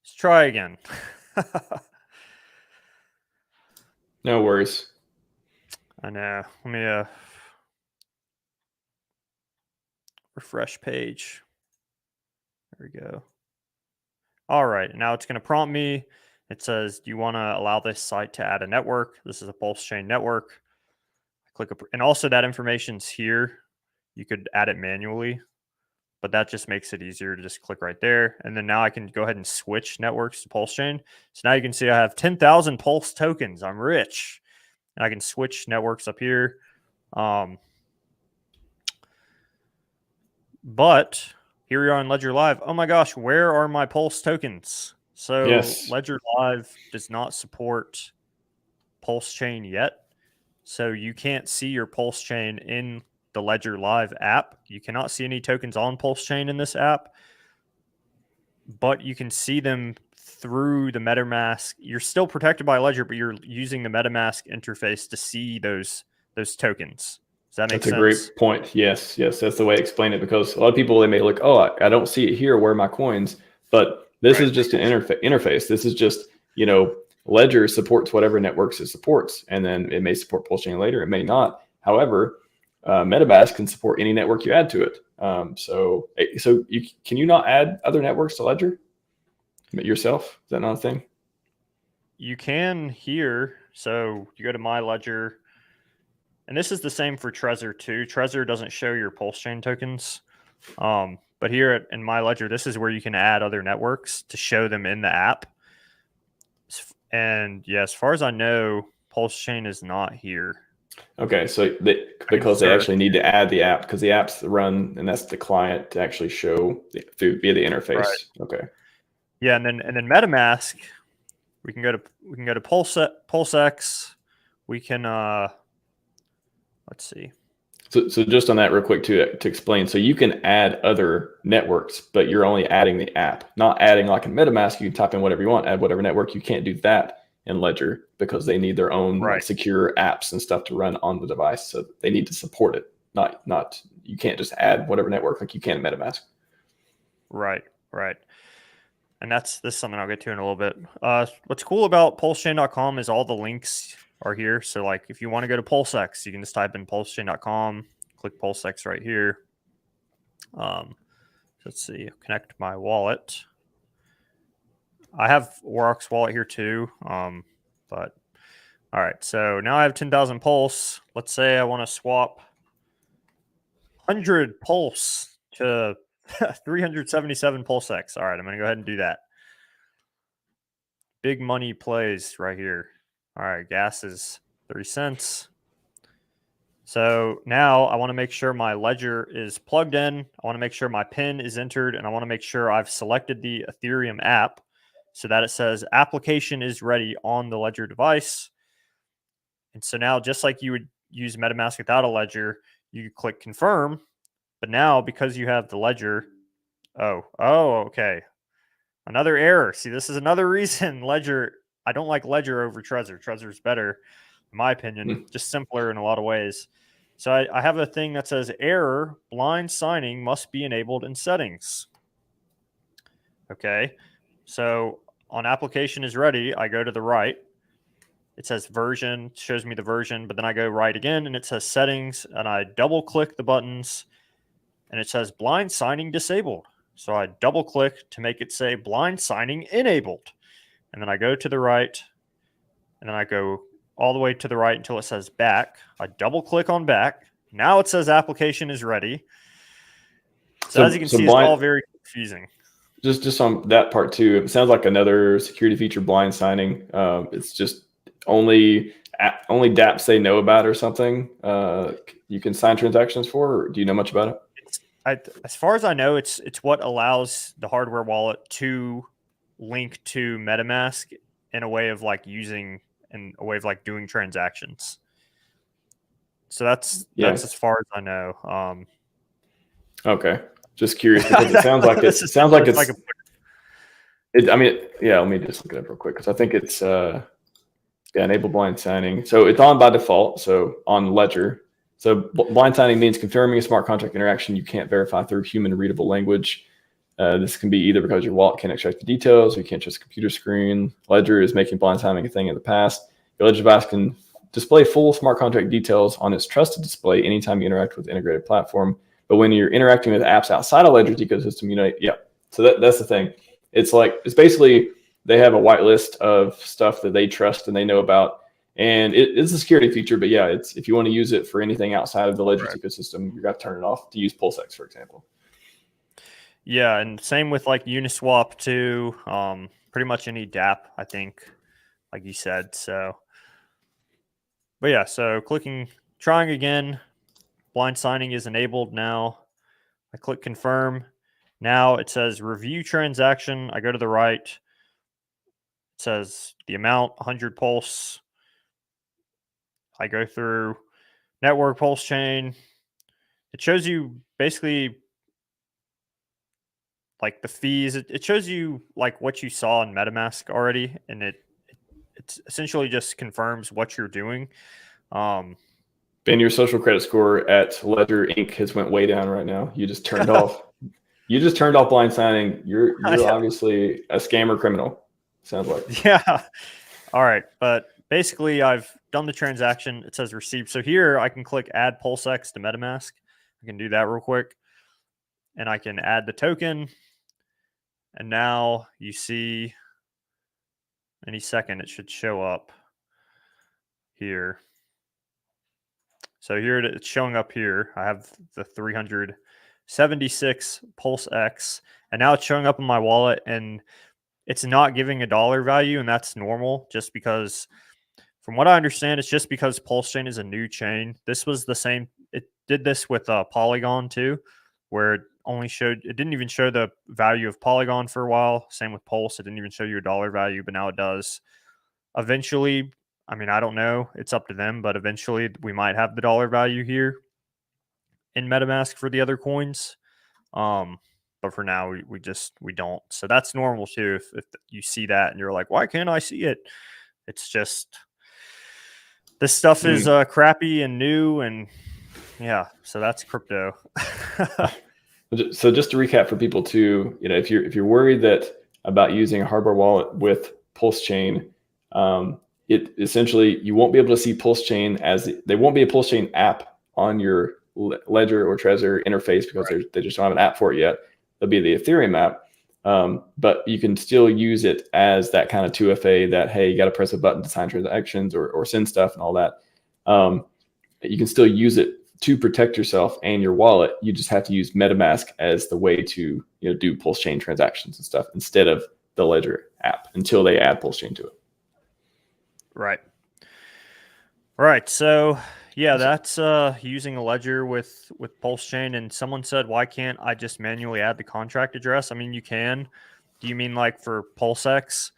Let's try again. No worries. I know. Let me refresh page. There we go. All right. Now it's going to prompt me. It says, do you want to allow this site to add a network? This is a PulseChain network. Click, and also that information's here. You could add it manually, but that just makes it easier to just click right there. And then now I can go ahead and switch networks to PulseChain. So now you can see I have 10,000 Pulse tokens. I'm rich. And I can switch networks up here. But here we are on Ledger Live. Oh my gosh, where are my Pulse tokens? So yes. Ledger Live does not support PulseChain yet. So you can't see your PulseChain in the Ledger Live app. You cannot see any tokens on PulseChain in this app, but you can see them through the MetaMask. You're still protected by Ledger, but you're using the MetaMask interface to see those tokens. Does that make sense? That's a great point. Yes, that's the way I explain it, because a lot of people, they may look, oh, I don't see it here. Where are my coins? But this is just an interface. This is just, Ledger supports whatever networks it supports, and then it may support PulseChain later. It may not. However, MetaMask can support any network you add to it. So can you not add other networks to Ledger yourself? Is that not a thing? You can here. So you go to My Ledger, and this is the same for Trezor too. Trezor doesn't show your PulseChain tokens, but here in My Ledger, this is where you can add other networks to show them in the app. And yeah, as far as I know, PulseChain is not here. Okay, so because they actually need to add the app, because the app's run, and that's the client to actually show via the interface. Right. Okay. Yeah, and then MetaMask, we can go to PulseX. We can let's see. So just on that real quick to explain, so you can add other networks, but you're only adding the app, not adding like in MetaMask. You can type in whatever you want, add whatever network. You can't do that in Ledger because they need their own secure apps and stuff to run on the device. So they need to support it. Not you can't just add whatever network like you can in MetaMask. Right. And this is something I'll get to in a little bit. What's cool about PulseChain.com is all the links are here. So like if you want to go to PulseX, you can just type in PulseChain.com, click PulseX right here. Let's see, connect my wallet. I have Aurochs wallet here too. But all right, so now I have 10,000 Pulse. Let's say I want to swap 100 Pulse to 377 PulseX. All right, I'm going to go ahead and do that. Big money plays right here. All right, gas is 30 cents. So now I want to make sure my ledger is plugged in. I want to make sure my PIN is entered, and I want to make sure I've selected the Ethereum app so that it says application is ready on the ledger device. And so now, just like you would use MetaMask without a ledger, you click confirm. But now, because you have the ledger, okay. Another error. See, this is another reason Ledger, I don't like Ledger over Trezor. Trezor's better, in my opinion, just simpler in a lot of ways. So I have a thing that says error, blind signing must be enabled in settings. Okay. So on application is ready, I go to the right. It says version, shows me the version, but then I go right again and it says settings, and I double click the buttons. and it says blind signing disabled. So I double click to make it say blind signing enabled. And then I go to the right, and then I go all the way to the right until it says back. I double click on back. Now it says application is ready. So as you can see, it's all very confusing. Just on that part too, it sounds like another security feature, blind signing. It's just only dApps they know about or something. You can sign transactions for, or do you know much about it? As far as I know, it's what allows the hardware wallet to link to MetaMask in a way of like doing transactions. So that's as far as I know. Okay, just curious because it sounds like it's. I mean, yeah. Let me just look it up real quick because I think it's enable blind signing. So it's on by default. So on Ledger. So blind signing means confirming a smart contract interaction you can't verify through human readable language. This can be either because your wallet can't extract the details, or you can't trust a computer screen. Ledger is making blind signing a thing in the past. Your Ledger device can display full smart contract details on its trusted display anytime you interact with the integrated platform. But when you're interacting with apps outside of Ledger's ecosystem, So that's the thing. It's basically they have a whitelist of stuff that they trust and they know about. And it's a security feature, but yeah, it's if you want to use it for anything outside of the Ledger's ecosystem, you got to turn it off to use PulseX, for example. Yeah, and same with like Uniswap too. Pretty much any dApp, I think, like you said. So, but yeah, so trying again, blind signing is enabled now. I click confirm. Now it says review transaction. I go to the right. It says the amount 100 Pulse. I go through network PulseChain. It shows you basically like the fees. It shows you like what you saw in MetaMask already, and it essentially just confirms what you're doing. Ben, your social credit score at Ledger Inc. has went way down right now. You just turned off. You just turned off blind signing. You're obviously a scammer criminal. Sounds like. Yeah. All right, but basically I've done the transaction. It says received. So here I can click add PulseX to MetaMask. I can do that real quick, and I can add the token. And now you see any second it should show up here. So here it's showing up here. I have the 376 PulseX, and now it's showing up in my wallet, and it's not giving a dollar value, and that's normal just because from what I understand, it's just because PulseChain is a new chain. This was the same. It did this with Polygon too, where it didn't even show the value of Polygon for a while. Same with Pulse. It didn't even show you a dollar value, but now it does. Eventually, I mean, I don't know. It's up to them, but eventually we might have the dollar value here in MetaMask for the other coins. But for now, we don't. So that's normal too. If you see that and you're like, why can't I see it? It's just this stuff is crappy and new, and yeah. So that's crypto. So just to recap for people too, if you're worried about using a hardware wallet with PulseChain, it essentially you won't be able to see PulseChain there won't be a PulseChain app on your Ledger or Trezor interface because they just don't have an app for it yet. There'll be the Ethereum app, but you can still use it as that kind of 2FA that, hey, you got to press a button to sign transactions or send stuff and all that. You can still use it to protect yourself and your wallet. You just have to use MetaMask as the way to do PulseChain transactions and stuff instead of the Ledger app until they add PulseChain to it. Right. So yeah, that's using a Ledger with PulseChain. And someone said, why can't I just manually add the contract address? I mean, you can. Do you mean like for PulseX?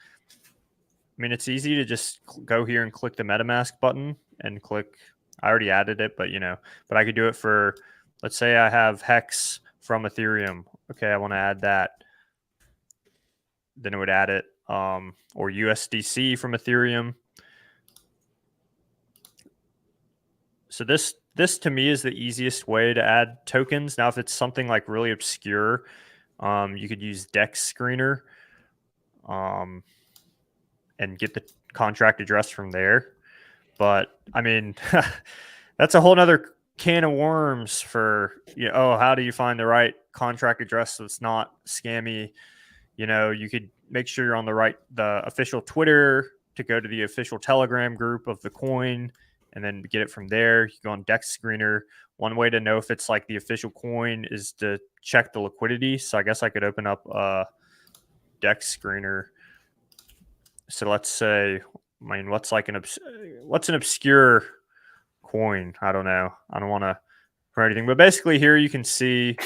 I mean, it's easy to just go here and click the MetaMask button and click. I already added it, but I could do it for, let's say I have Hex from Ethereum. Okay, I want to add that. Then it would add it, or USDC from Ethereum. So this to me is the easiest way to add tokens. Now, if it's something like really obscure, you could use Dex Screener, and get the contract address from there. But I mean, that's a whole nother can of worms for, oh, how do you find the right contract address that's not scammy? You could make sure you're on the official Twitter to go to the official Telegram group of the coin and then get it from there. You go on Dex Screener. One way to know if it's like the official coin is to check the liquidity. So I guess I could open up Dex Screener. So let's say, what's an obscure coin? I don't know. I don't want to for anything, but basically here you can see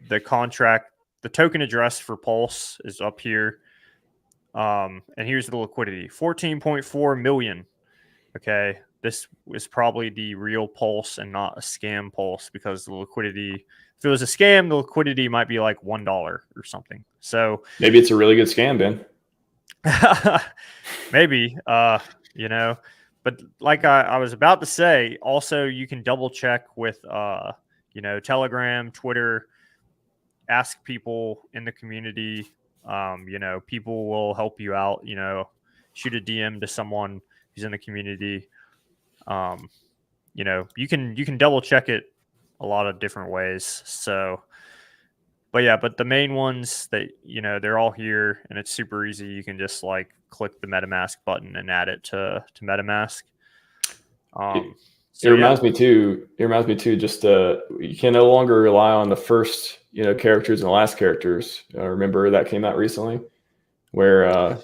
the contract. The token address for Pulse is up here. And here's the liquidity, 14.4 million. Okay. This is probably the real Pulse and not a scam Pulse, because the liquidity, if it was a scam, the liquidity might be like $1 or something. So maybe it's a really good scam, Ben. Maybe, but like I was about to say, also you can double check with, Telegram, Twitter, ask people in the community. People will help you out. Shoot a DM to someone who's in the community. You can double check it a lot of different ways. So, but the main ones that they're all here, and it's super easy. You can just like click the MetaMask button and add it to MetaMask. It reminds me too. Just you can no longer rely on the first characters and the last characters. Remember that came out recently, where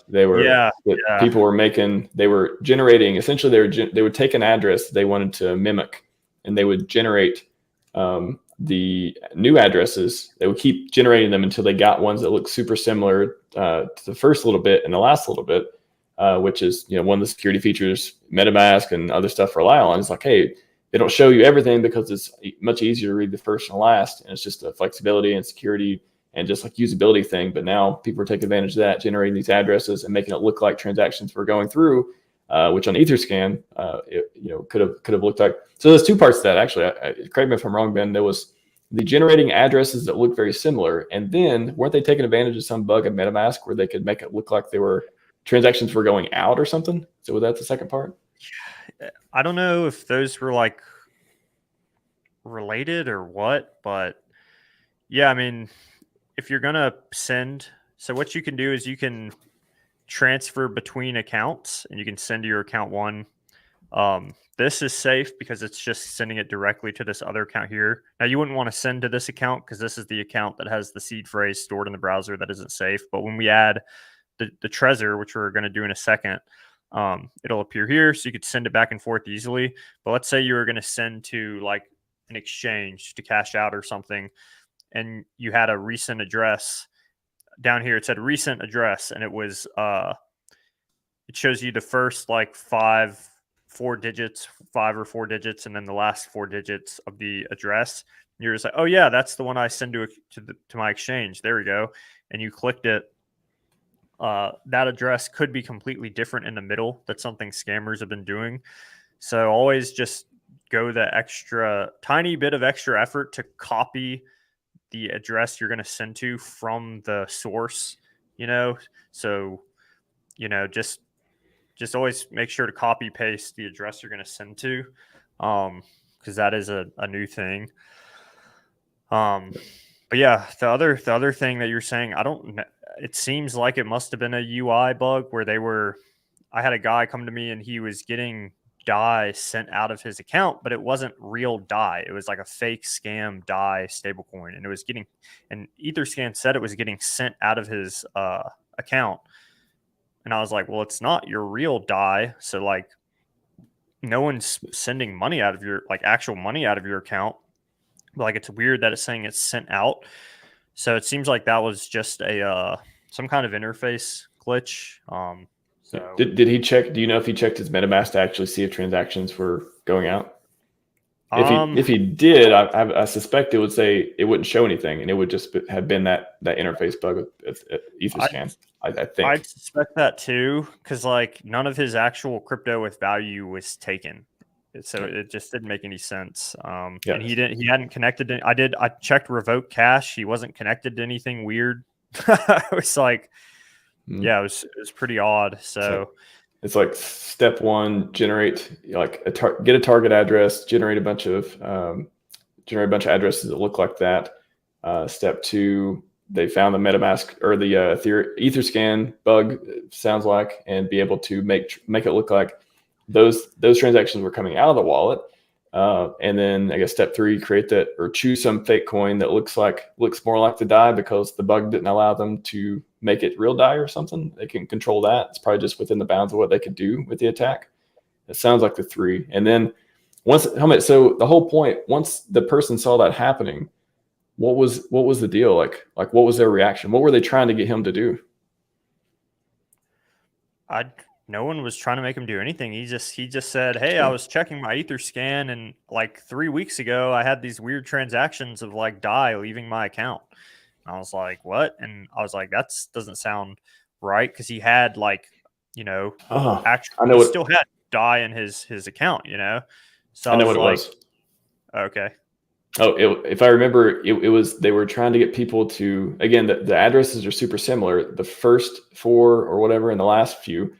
people were generating. Essentially, they would take an address they wanted to mimic, and they would generate the new addresses. They would keep generating them until they got ones that look super similar to the first little bit and the last little bit. Which is one of the security features MetaMask and other stuff rely on. It's like, hey, they don't show you everything because it's much easier to read the first and last, and it's just a flexibility and security and just like usability thing. But now people are taking advantage of that, generating these addresses and making it look like transactions were going through, which on Etherscan, could have looked like. So there's two parts to that actually. Correct me if I'm wrong, Ben. There was the generating addresses that look very similar, and then weren't they taking advantage of some bug in MetaMask where they could make it look like they were transactions were going out or something? So was that the second part? I don't know if those were like related or what, but yeah, I mean, if you're going to send, so what you can do is you can transfer between accounts and you can send to your account one. This is safe because it's just sending it directly to this other account here. Now you wouldn't want to send to this account because this is the account that has the seed phrase stored in the browser that isn't safe. But when we add the Trezor, which we're going to do in a second, it'll appear here, so you could send it back and forth easily. But let's say you were going to send to like an exchange to cash out or something, and you had a recent address down here. It said recent address, and it was it shows you the first like 5 or 4 digits, and then the last 4 digits of the address. And you're just like, oh yeah, that's the one I send to my exchange. There we go. And you clicked it. That address could be completely different in the middle. That's something scammers have been doing. So always just go the tiny bit of extra effort to copy the address you're going to send to from the source, So, just always make sure to copy paste the address you're going to send to, because that is a new thing. But yeah, the other thing that you're saying, it seems like it must have been a UI bug where I had a guy come to me and he was getting DAI sent out of his account, but it wasn't real DAI. It was like a fake scam DAI stablecoin, and Etherscan said it was getting sent out of his account. And I was like, well, it's not your real DAI. So like no one's sending money out of your actual money out of your account. But like, it's weird that it's saying it's sent out. So it seems like that was just some kind of interface glitch. So did he check? Do you know if he checked his MetaMask to actually see if transactions were going out? If he did, I suspect it would say it wouldn't show anything, and it would just have been that interface bug with Etherscan. I think I'd suspect that too, because like none of his actual crypto with value was taken. So it just didn't make any sense. And he hadn't connected. I checked revoke cache. He wasn't connected to anything weird. It was like, yeah, it was pretty odd. So It's like step one, generate like get a target address, generate a bunch of addresses that look like that. Step two, they found the MetaMask or the Etherscan bug, sounds like, and be able to make it look like those transactions were coming out of the wallet. And then I guess step three, create that or choose some fake coin that looks more like the DAI because the bug didn't allow them to make it real DAI or something. They can control that. It's probably just within the bounds of what they could do with the attack. It sounds like the three. And then so the whole point, once the person saw that happening, what was the deal? Like what was their reaction? What were they trying to get him to do? No one was trying to make him do anything. He just said, "Hey, I was checking my Etherscan, and like 3 weeks ago, I had these weird transactions of like DAI leaving my account." And I was like, "What?" And I was like, "That doesn't sound right," because he had like, actually, he still had DAI in his account, So I know what it was. Okay. Oh, if I remember, it was they were trying to get people to, again, the addresses are super similar. The first 4 or whatever and the last few.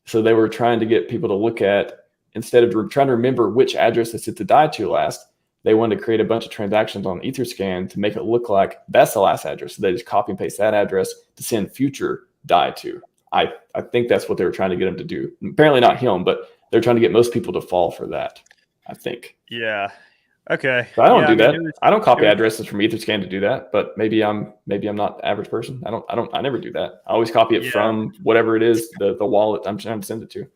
So they were trying to get people to look at, instead of trying to remember which address they set the DAI to last, they wanted to create a bunch of transactions on Etherscan to make it look like that's the last address. So they just copy and paste that address to send future DAI to. I think that's what they were trying to get him to do. Apparently not him, but they're trying to get most people to fall for that, I think. Yeah. Okay. But I don't do that. I don't copy addresses from Etherscan to do that. But maybe I'm not the average person. I never do that. I always copy it from whatever it is, the wallet I'm trying to send it to.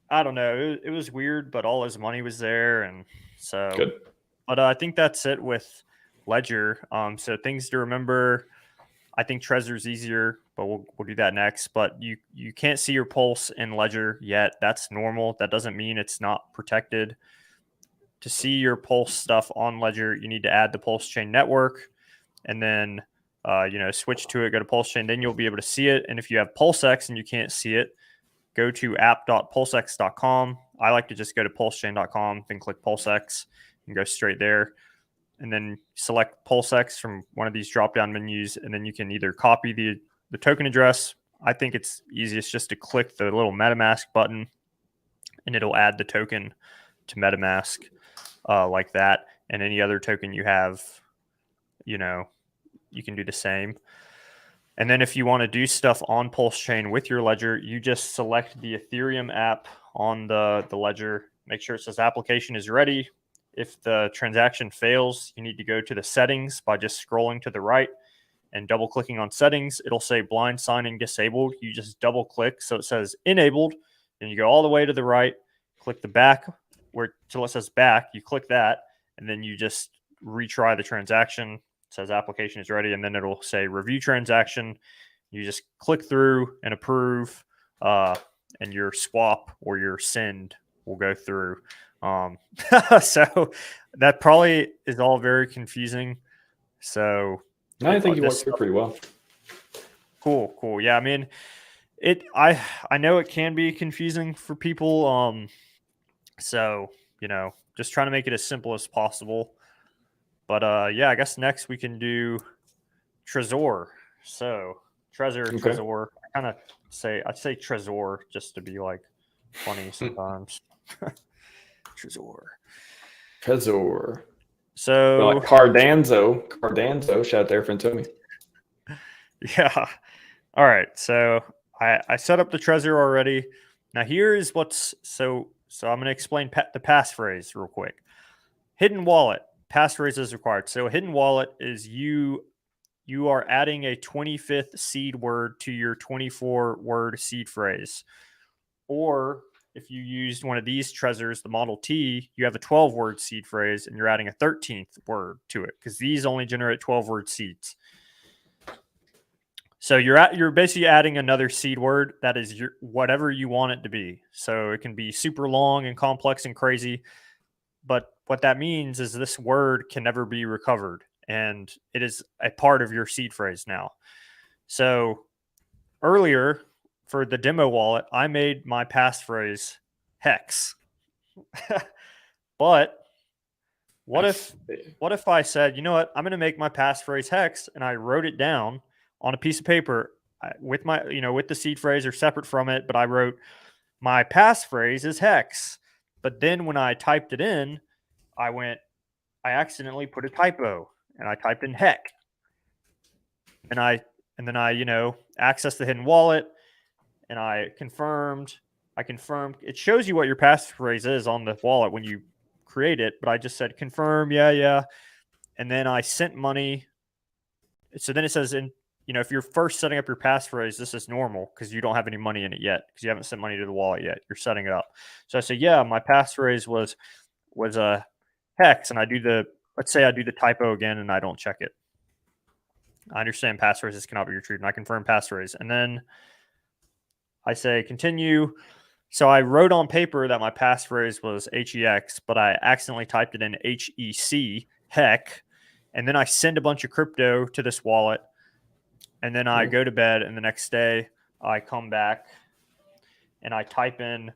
I don't know. It was weird, but all his money was there, and so. Good. But I think that's it with Ledger. So things to remember. I think Trezor's easier, but we'll do that next. But you can't see your pulse in Ledger yet. That's normal. That doesn't mean it's not protected. To see your pulse stuff on Ledger, you need to add the PulseChain network, and then switch to it. Go to PulseChain, then you'll be able to see it. And if you have PulseX and you can't see it, go to app.pulsex.com. I like to just go to pulsechain.com, then click PulseX and go straight there. And then select PulseX from one of these drop-down menus, and then you can either copy the token address. I think it's easiest just to click the little MetaMask button, and it'll add the token to MetaMask like that. And any other token you have, you can do the same. And then if you want to do stuff on PulseChain with your ledger, you just select the Ethereum app on the ledger. Make sure it says application is ready. If the transaction fails, you need to go to the settings by just scrolling to the right and double clicking on settings. It'll say blind signing disabled. You just double click. So it says enabled. Then you go all the way to the right, click the back till it says back. You click that, and then you just retry the transaction. It says application is ready, and then it'll say review transaction. You just click through and approve, and your swap or your send will go through. So that probably is all very confusing. So I think you walked through pretty well. Cool. Yeah, I mean, I know it can be confusing for people. So just trying to make it as simple as possible. But yeah, I guess next we can do Trezor. So Trezor, okay. Trezor. I'd say Trezor just to be like funny sometimes. Trezor. So like Cardanzo, shout out there for Tony. Yeah. All right. So I set up the Trezor already. Now here's what's so I'm going to explain the passphrase real quick. Hidden wallet passphrase is required. So a hidden wallet is you are adding a 25th seed word to your 24-word seed phrase. Or if you used one of these Trezors, the Model T, you have a 12-word seed phrase and you're adding a 13th word to it because these only generate 12-word seeds. So you're basically adding another seed word that is whatever you want it to be. So it can be super long and complex and crazy, but what that means is this word can never be recovered, and it is a part of your seed phrase now. So earlier for the demo wallet, I made my passphrase hex. But what if I said, you know what, I'm going to make my passphrase hex, and I wrote it down on a piece of paper with my, with the seed phrase or separate from it, but I wrote my passphrase is hex. But then when I typed it in, I accidentally put a typo and I typed in heck. And then I, accessed the hidden wallet and I confirmed. It shows you what your passphrase is on the wallet when you create it, but I just said confirm, yeah. And then I sent money. So then it says if you're first setting up your passphrase, this is normal because you don't have any money in it yet because you haven't sent money to the wallet yet. You're setting it up. So I say, yeah, my passphrase was a hex, and let's say I do the typo again and I don't check it. I understand passphrases cannot be retrieved, and I confirm passphrase. And then I say continue. So I wrote on paper that my passphrase was HEX, but I accidentally typed it in HEC, heck. And then I send a bunch of crypto to this wallet. And then I go to bed, and the next day I come back and I type in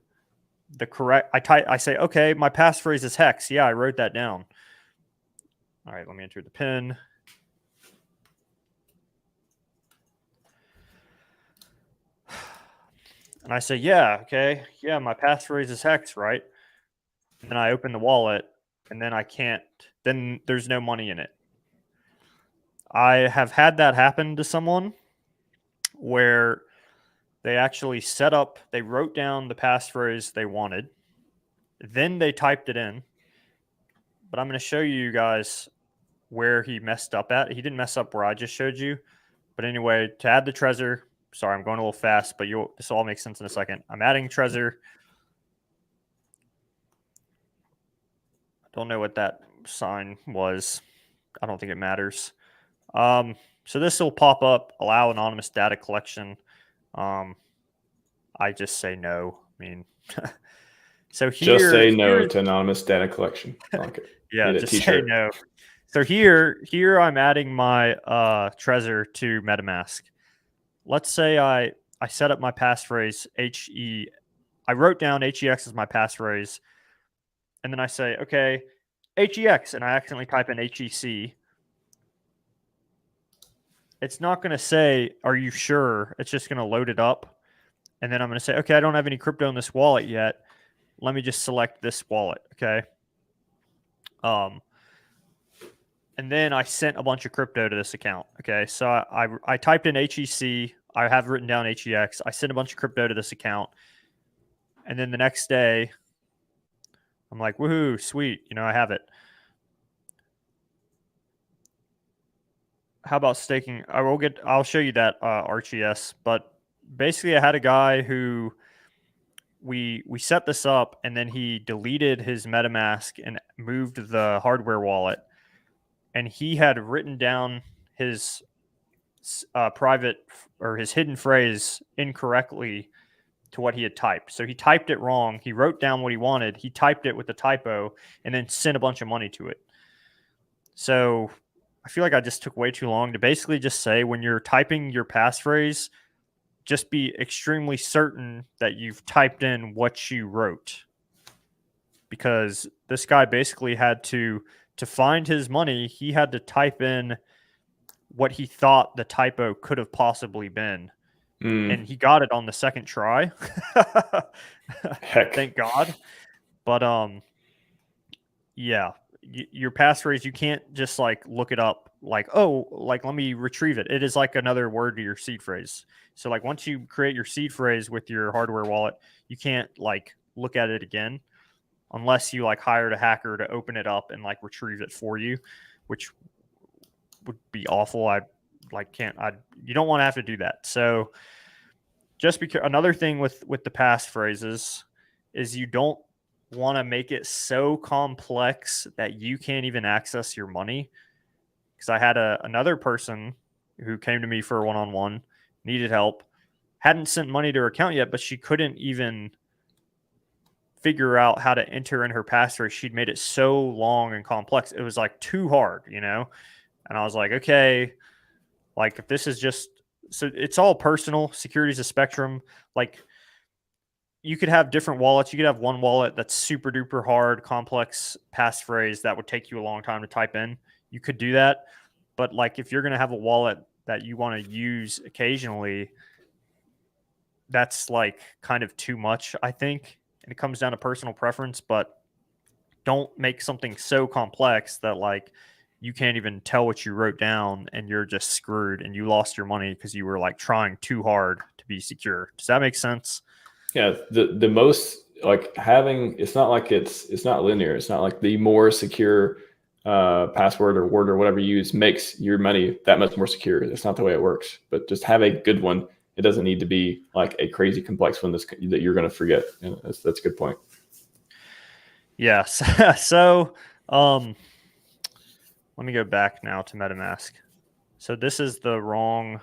the correct, I say, okay, my passphrase is hex. Yeah, I wrote that down. All right, let me enter the PIN. And I say, yeah, okay. Yeah, my passphrase is hex, right? And then I open the wallet, and then then there's no money in it. I have had that happen to someone where they actually they wrote down the passphrase they wanted, then they typed it in. But I'm going to show you guys where he messed up at. He didn't mess up where I just showed you. But anyway, to add the Trezor, sorry, I'm going a little fast, but this will all make sense in a second. I'm adding Trezor. I don't know what that sign was. I don't think it matters. So this will pop up, allow anonymous data collection. I just say no. I mean, so here, just say no to anonymous data collection. I like it. Yeah, just say no. So here I'm adding my Trezor to MetaMask. Let's say I set up my passphrase I wrote down HEX as my passphrase, and then I say, okay, HEX, and I accidentally type in HEC. It's not going to say, are you sure? It's just going to load it up. And then I'm going to say, okay, I don't have any crypto in this wallet yet. Let me just select this wallet, okay? And then I sent a bunch of crypto to this account, okay? So I typed in HEC. I have written down HEX. I sent a bunch of crypto to this account. And then the next day, I'm like, woohoo, sweet. I have it. How about staking? I'll show you that RHES, but basically I had a guy who we set this up, and then he deleted his MetaMask and moved the hardware wallet, and he had written down his private or his hidden phrase incorrectly to what he had typed. So he typed it wrong. He wrote down what he wanted. He typed it with a typo and then sent a bunch of money to it. So I feel like I just took way too long to basically just say, when you're typing your passphrase, just be extremely certain that you've typed in what you wrote. Because this guy basically had to find his money, he had to type in what he thought the typo could have possibly been. And he got it on the second try. Heck. Thank God. But yeah, your passphrase, you can't just look it up let me retrieve it. It is like another word to your seed phrase. So once you create your seed phrase with your hardware wallet, you can't look at it again unless you hired a hacker to open it up and retrieve it for you, which would be awful. You don't want to have to do that. So just because another thing with the passphrases is you don't want to make it so complex that you can't even access your money. Because I had another person who came to me for a one-on-one, needed help, hadn't sent money to her account yet, but she couldn't even figure out how to enter in her passphrase. She'd made it so long and complex. It was too hard, And I was like, okay, if this is so it's all personal. Security is a spectrum. You could have different wallets. You could have one wallet that's super duper hard, complex passphrase that would take you a long time to type in. You could do that. But if you're going to have a wallet that you want to use occasionally, that's like kind of too much, I think. And it comes down to personal preference, but don't make something so complex that like you can't even tell what you wrote down and you're just screwed and you lost your money because you were like trying too hard to be secure. Does that make sense? Yeah, the most like having, it's not like it's not linear. It's not like the more secure password or word or whatever you use makes your money that much more secure. It's not the way it works. But just have a good one. It doesn't need to be like a crazy complex one that you're going to forget. And that's a good point. Yes. So let me go back now to MetaMask. So this is the wrong.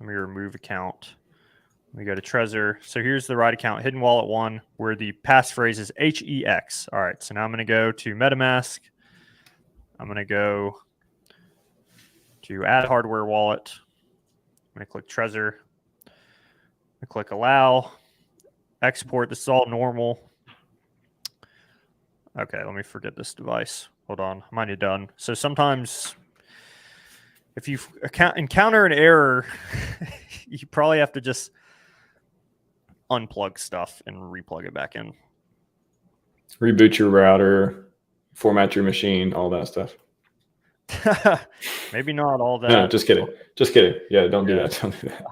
Let me remove account. Let me go to Trezor. So here's the right account, hidden wallet 1, where the passphrase is HEX. All right. So now I'm going to go to MetaMask. I'm going to go to add hardware wallet. I'm going to click Trezor. I click allow, export. This is all normal. Okay, let me forget this device. Hold on, I'm already done. So sometimes if you encounter an error, you probably have to just unplug stuff and replug it back in. Reboot your router, format your machine, all that stuff. Maybe not all that. No, just kidding. Just kidding. Yeah, don't do that. Don't do that.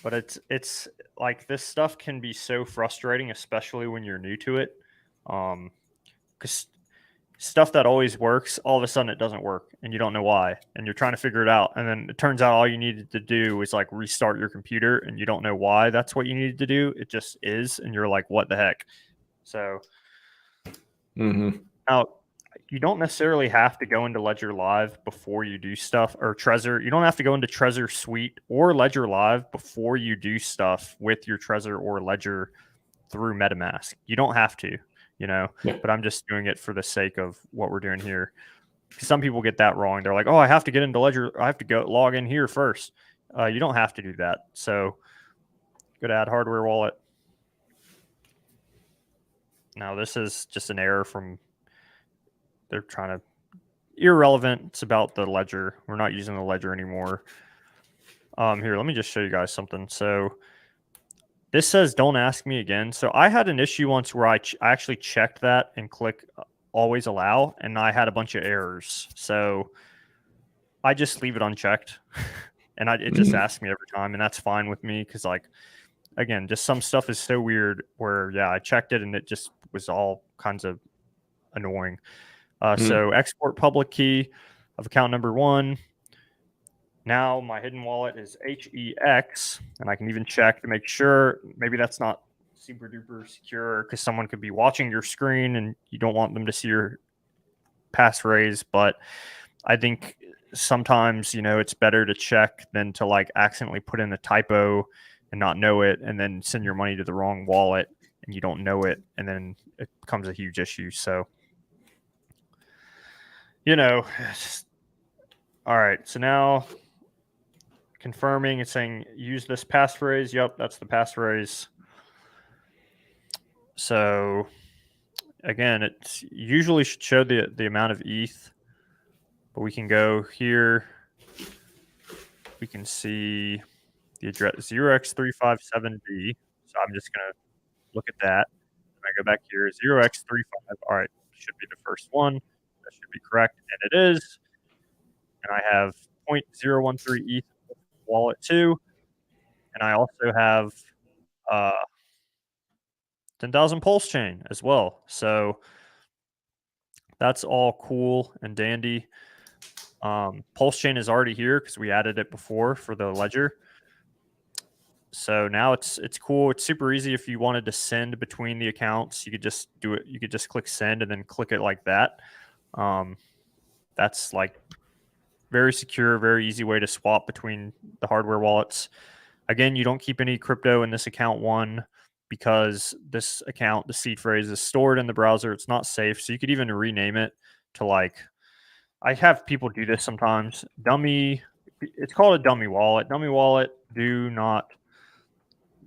But it's like this stuff can be so frustrating, especially when you're new to it. Because stuff that always works, all of a sudden it doesn't work and you don't know why. And you're trying to figure it out. And then it turns out all you needed to do is like restart your computer and you don't know why that's what you needed to do. It just is. And you're like, what the heck? So now you don't necessarily have to go into Ledger Live before you do stuff, or Trezor. You don't have to go into Trezor Suite or Ledger Live before you do stuff with your Trezor or Ledger through MetaMask. You don't have to, but I'm just doing it for the sake of what we're doing here. Some people get that wrong. They're like, oh, I have to get into Ledger. I have to go log in here first. You don't have to do that. So go to add hardware wallet. Now this is just an error from, they're trying to, irrelevant. It's about the ledger. We're not using the ledger anymore. Here, let me just show you guys something. So this says don't ask me again. So I had an issue once where I actually checked that and click always allow, and I had a bunch of errors. So I just leave it unchecked and it just asks me every time, and that's fine with me because, like, again, just some stuff is so weird where, yeah, I checked it and it just was all kinds of annoying. So export public key of account number 1. Now my hidden wallet is HEX, and I can even check to make sure. Maybe that's not super duper secure because someone could be watching your screen and you don't want them to see your passphrase. But I think sometimes, it's better to check than to like accidentally put in a typo and not know it and then send your money to the wrong wallet and you don't know it, and then it becomes a huge issue. So, all right. So now confirming, it's saying use this passphrase. Yep, that's the passphrase. So again, it usually should show the amount of ETH, but we can go here. We can see the address 0x357B. So I'm just going to look at that. And I go back here, 0x35. All right, should be the first one. That should be correct, and it is. And I have 0.013 ETH wallet 2, and I also have 10,000 PulseChain as well. So that's all cool and dandy. PulseChain is already here because we added it before for the ledger. So now it's cool. It's super easy. If you wanted to send between the accounts, you could just do it. You could just click send and then click it like that. That's like very secure, very easy way to swap between the hardware wallets. Again, you don't keep any crypto in this account 1 because this account, the seed phrase, is stored in the browser. It's not safe. So you could even rename it to, like, I have people do this sometimes. Dummy. It's called a dummy wallet. Dummy wallet, do not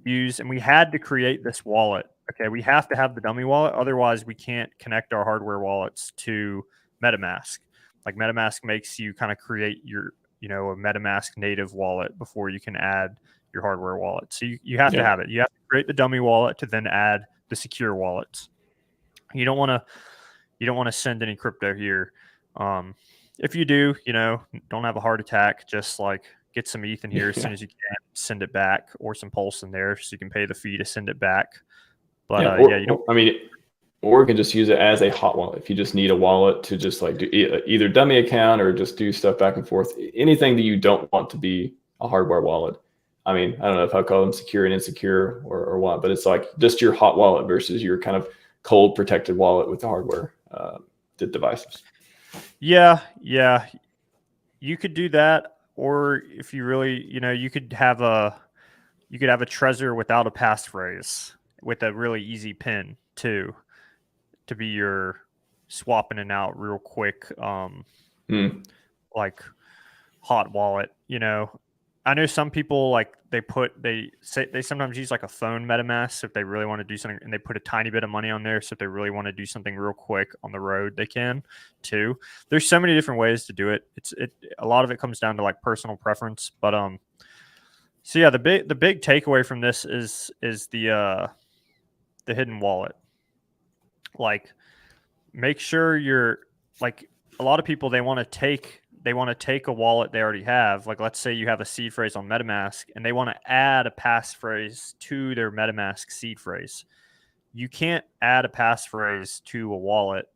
use. And we had to create this wallet. Okay, we have to have the dummy wallet. Otherwise, we can't connect our hardware wallets to MetaMask. Like, MetaMask makes you kind of create your a MetaMask native wallet before you can add your hardware wallet. So you have to Yeah. have it. You have to create the dummy wallet to then add the secure wallets. You don't want to send any crypto here. If you do, don't have a heart attack. Just like get some ETH in here as soon as you can, send it back, or some Pulse in there so you can pay the fee to send it back. But you don't. I mean, or you can just use it as a hot wallet if you just need a wallet to just like do either dummy account or just do stuff back and forth. Anything that you don't want to be a hardware wallet. I mean, I don't know if I call them secure and insecure or what, but it's like just your hot wallet versus your kind of cold protected wallet with the hardware devices. Yeah. You could do that, or if you really, you could have a Trezor without a passphrase with a really easy pin too, to be your swapping it out real quick, like hot wallet. I know some people like they sometimes use like a phone MetaMask if they really want to do something, and they put a tiny bit of money on there. So if they really want to do something real quick on the road, they can too. There's so many different ways to do it. A lot of it comes down to like personal preference. But so yeah, the big takeaway from this is the hidden wallet. Like, make sure you're like, a lot of people, they want to take a wallet they already have. Like, let's say you have a seed phrase on MetaMask and they want to add a passphrase to their MetaMask seed phrase. You can't add a passphrase to a wallet.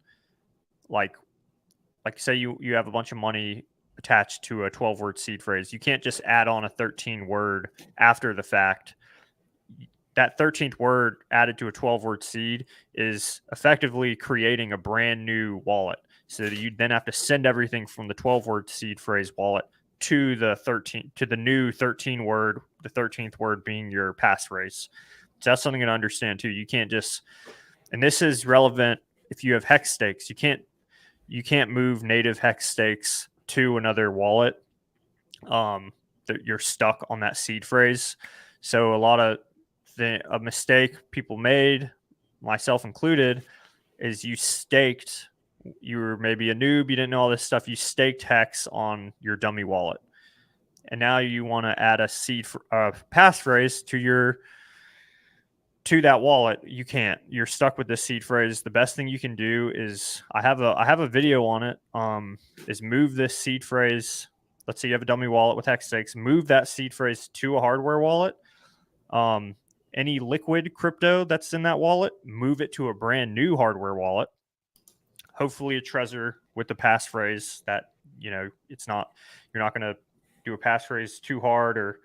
Like say you have a bunch of money attached to a 12-word seed phrase. You can't just add on a 13-word after the fact. That 13th word added to a 12-word seed is effectively creating a brand new wallet. So you then have to send everything from the 12-word seed phrase wallet to the new 13-word, the 13th word being your passphrase. So that's something to understand too. You can't just, and this is relevant if you have hex stakes. You can't move native hex stakes to another wallet. That you're stuck on that seed phrase. So a mistake people made, myself included, is you were maybe a noob, you didn't know all this stuff, you staked hex on your dummy wallet, and now you want to add a passphrase to that wallet. You can't. You're stuck with this seed phrase. The best thing you can do is, I have a video on it, is move this seed phrase. Let's say you have a dummy wallet with hex stakes, move that seed phrase to a hardware wallet. Any liquid crypto that's in that wallet, move it to a brand new hardware wallet. Hopefully a Trezor with the passphrase that, you're not going to do a passphrase too hard, or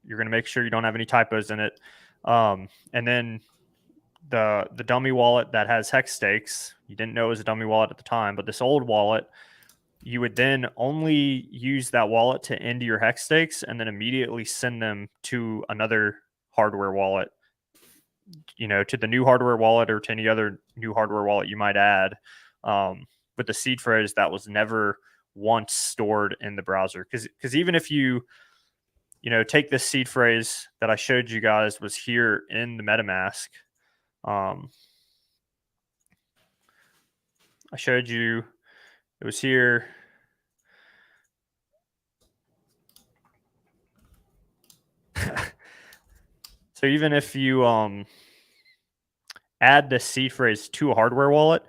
you're going to make sure you don't have any typos in it. And then the dummy wallet that has hex stakes, you didn't know it was a dummy wallet at the time, but this old wallet, you would then only use that wallet to end your hex stakes and then immediately send them to another hardware wallet, to the new hardware wallet or to any other new hardware wallet you might add, with the seed phrase that was never once stored in the browser. Because even if you take this seed phrase that I showed you guys was here in the MetaMask, I showed you it was here. So even if you add the seed phrase to a hardware wallet,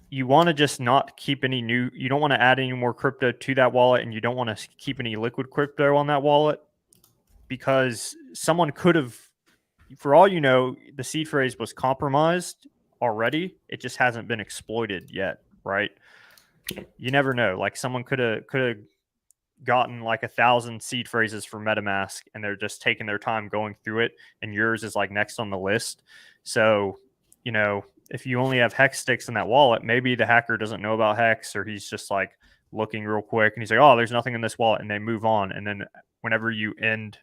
you want to just not keep any new, you don't want to add any more crypto to that wallet, and you don't want to keep any liquid crypto on that wallet, because someone could have, for all you know, the seed phrase was compromised already. It just hasn't been exploited yet, right? You never know. Like, someone could have gotten like 1,000 seed phrases for MetaMask, and they're just taking their time going through it, and yours is like next on the list. So, if you only have hex stakes in that wallet, maybe the hacker doesn't know about hex, or he's just like looking real quick and he's like, oh, there's nothing in this wallet, and they move on. And then whenever you end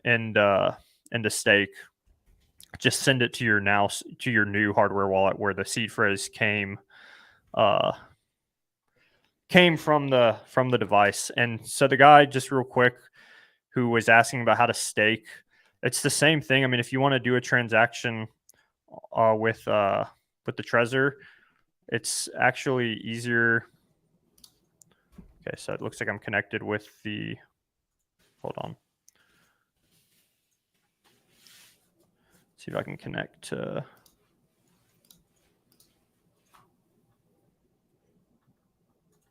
a stake, just send it to your new hardware wallet where the seed phrase came from the device. And so the guy, just real quick, who was asking about how to stake, it's the same thing. I mean, if you want to do a transaction with the Trezor, it's actually easier. Okay, so it looks like I'm connected with the, hold on. See if I can connect to.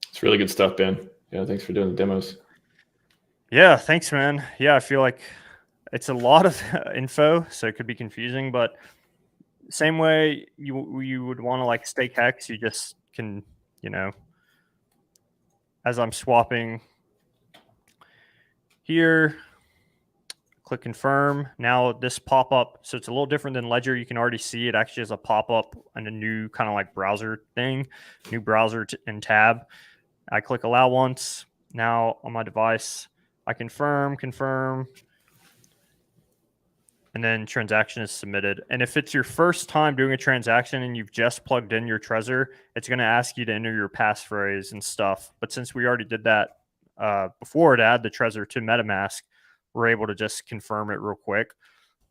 It's really good stuff, Ben. Yeah, thanks for doing the demos. Yeah, thanks, man. Yeah, I feel like it's a lot of info, so it could be confusing, but same way you would want to like stake hex, you just can, you know, as I'm swapping here, click confirm. Now this pop-up, so it's a little different than Ledger. You can already see it actually has a pop-up and a new kind of like browser thing, new browser and tab. I click allow once. Now on my device, I confirm, and then transaction is submitted. And if it's your first time doing a transaction and you've just plugged in your Trezor, it's going to ask you to enter your passphrase and stuff. But since we already did that before to add the Trezor to MetaMask, we're able to just confirm it real quick.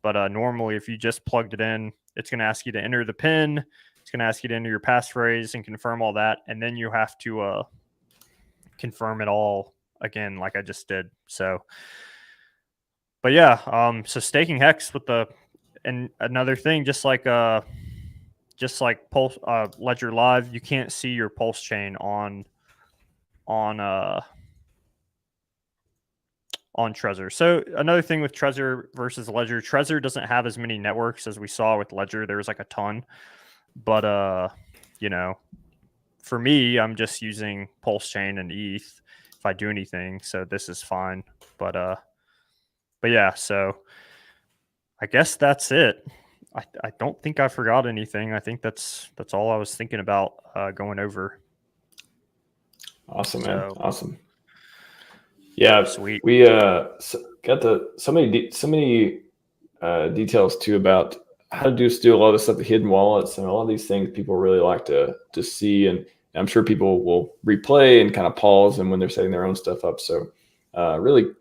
But normally, if you just plugged it in, it's going to ask you to enter the PIN. It's going to ask you to enter your passphrase and confirm all that. And then you have to confirm it all again, like I just did. So, but yeah, so staking hex with the, and another thing, just like Pulse Ledger Live, you can't see your PulseChain on Trezor. So another thing with Trezor versus Ledger, Trezor doesn't have as many networks as we saw with Ledger. There was like a ton, but you know, for me, I'm just using PulseChain and ETH if I do anything. So this is fine, but yeah, so I guess that's it. I don't think I forgot anything. I think that's all I was thinking about going over. Awesome, man. Awesome. Yeah, sweet. We got so many details too about how to do a lot of stuff, the hidden wallets, and a lot of these things people really like to see. And I'm sure people will replay and kind of pause and when they're setting their own stuff up. So really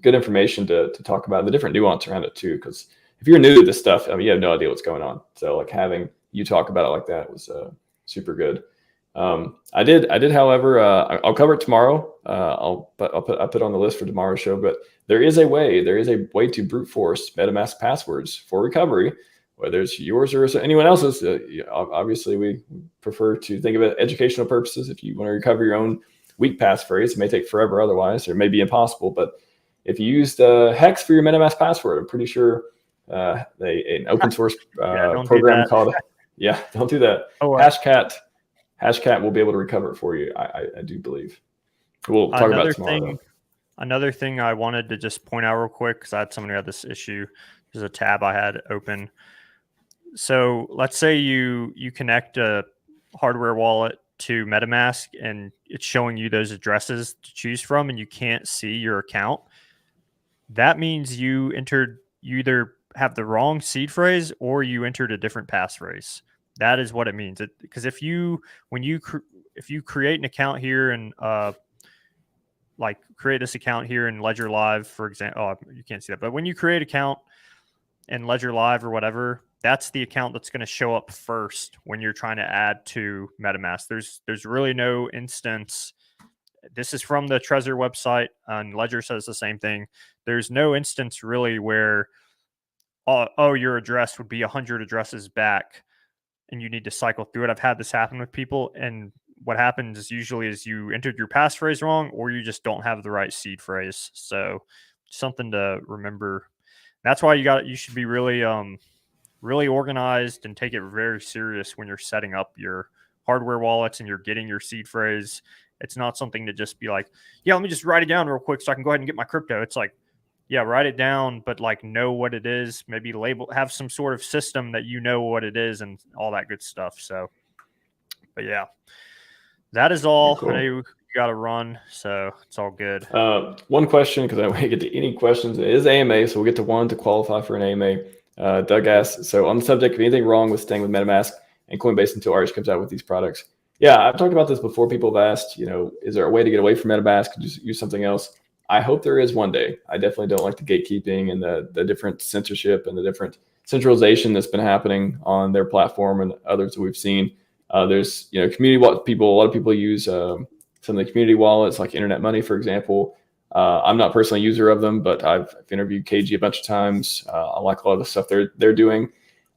good information to talk about, the different nuance around it too. Because if you're new to this stuff, I mean, you have no idea what's going on. So like having you talk about it like that was super good. I did, however, I'll cover it tomorrow. I'll put on the list for tomorrow's show, but there is a way to brute force MetaMask passwords for recovery, whether it's yours or anyone else's. Obviously we prefer to think of it educational purposes. If you want to recover your own weak passphrase, it may take forever otherwise, or it may be impossible. But if you used Hex for your MetaMask password, I'm pretty sure an open source program called, don't do that. Hashcat will be able to recover it for you. I do believe. We'll talk about it tomorrow. Another thing I wanted to just point out real quick, because I had someone who had this issue. There's a tab I had open. So let's say you connect a hardware wallet to MetaMask and it's showing you those addresses to choose from and you can't see your account. That means you either have the wrong seed phrase or you entered a different passphrase. That is what it means. Because if you create an account here and like create this account here in Ledger Live, for example, you can't see that, but when you create an account in Ledger Live or whatever, that's the account that's going to show up first when you're trying to add to MetaMask. There's really no instance. This is from the Trezor website, and Ledger says the same thing. There's no instance really where your address would be 100 addresses back and you need to cycle through it. I've had this happen with people, and what happens is usually is you entered your passphrase wrong or you just don't have the right seed phrase. So something to remember. That's why you should be really really organized and take it very serious when you're setting up your hardware wallets and you're getting your seed phrase. It's not something to just be like, yeah, let me just write it down real quick so I can go ahead and get my crypto. It's like, yeah, write it down, but like know what it is, maybe have some sort of system that you know what it is and all that good stuff. So, but yeah, that is all. Cool. I know you got to run, so it's all good. One question, because I want to get to any questions. It is AMA, so we'll get to one to qualify for an AMA. Doug asks, so on the subject of anything wrong with staying with MetaMask and Coinbase until RH comes out with these products. Yeah, I've talked about this before. People have asked, is there a way to get away from MetaMask and just use something else? I hope there is one day. I definitely don't like the gatekeeping and the different censorship and the different centralization that's been happening on their platform and others that we've seen. There's, community people, a lot of people use some of the community wallets like Internet Money, for example. I'm not personally a user of them, but I've interviewed KG a bunch of times. I like a lot of the stuff they're doing.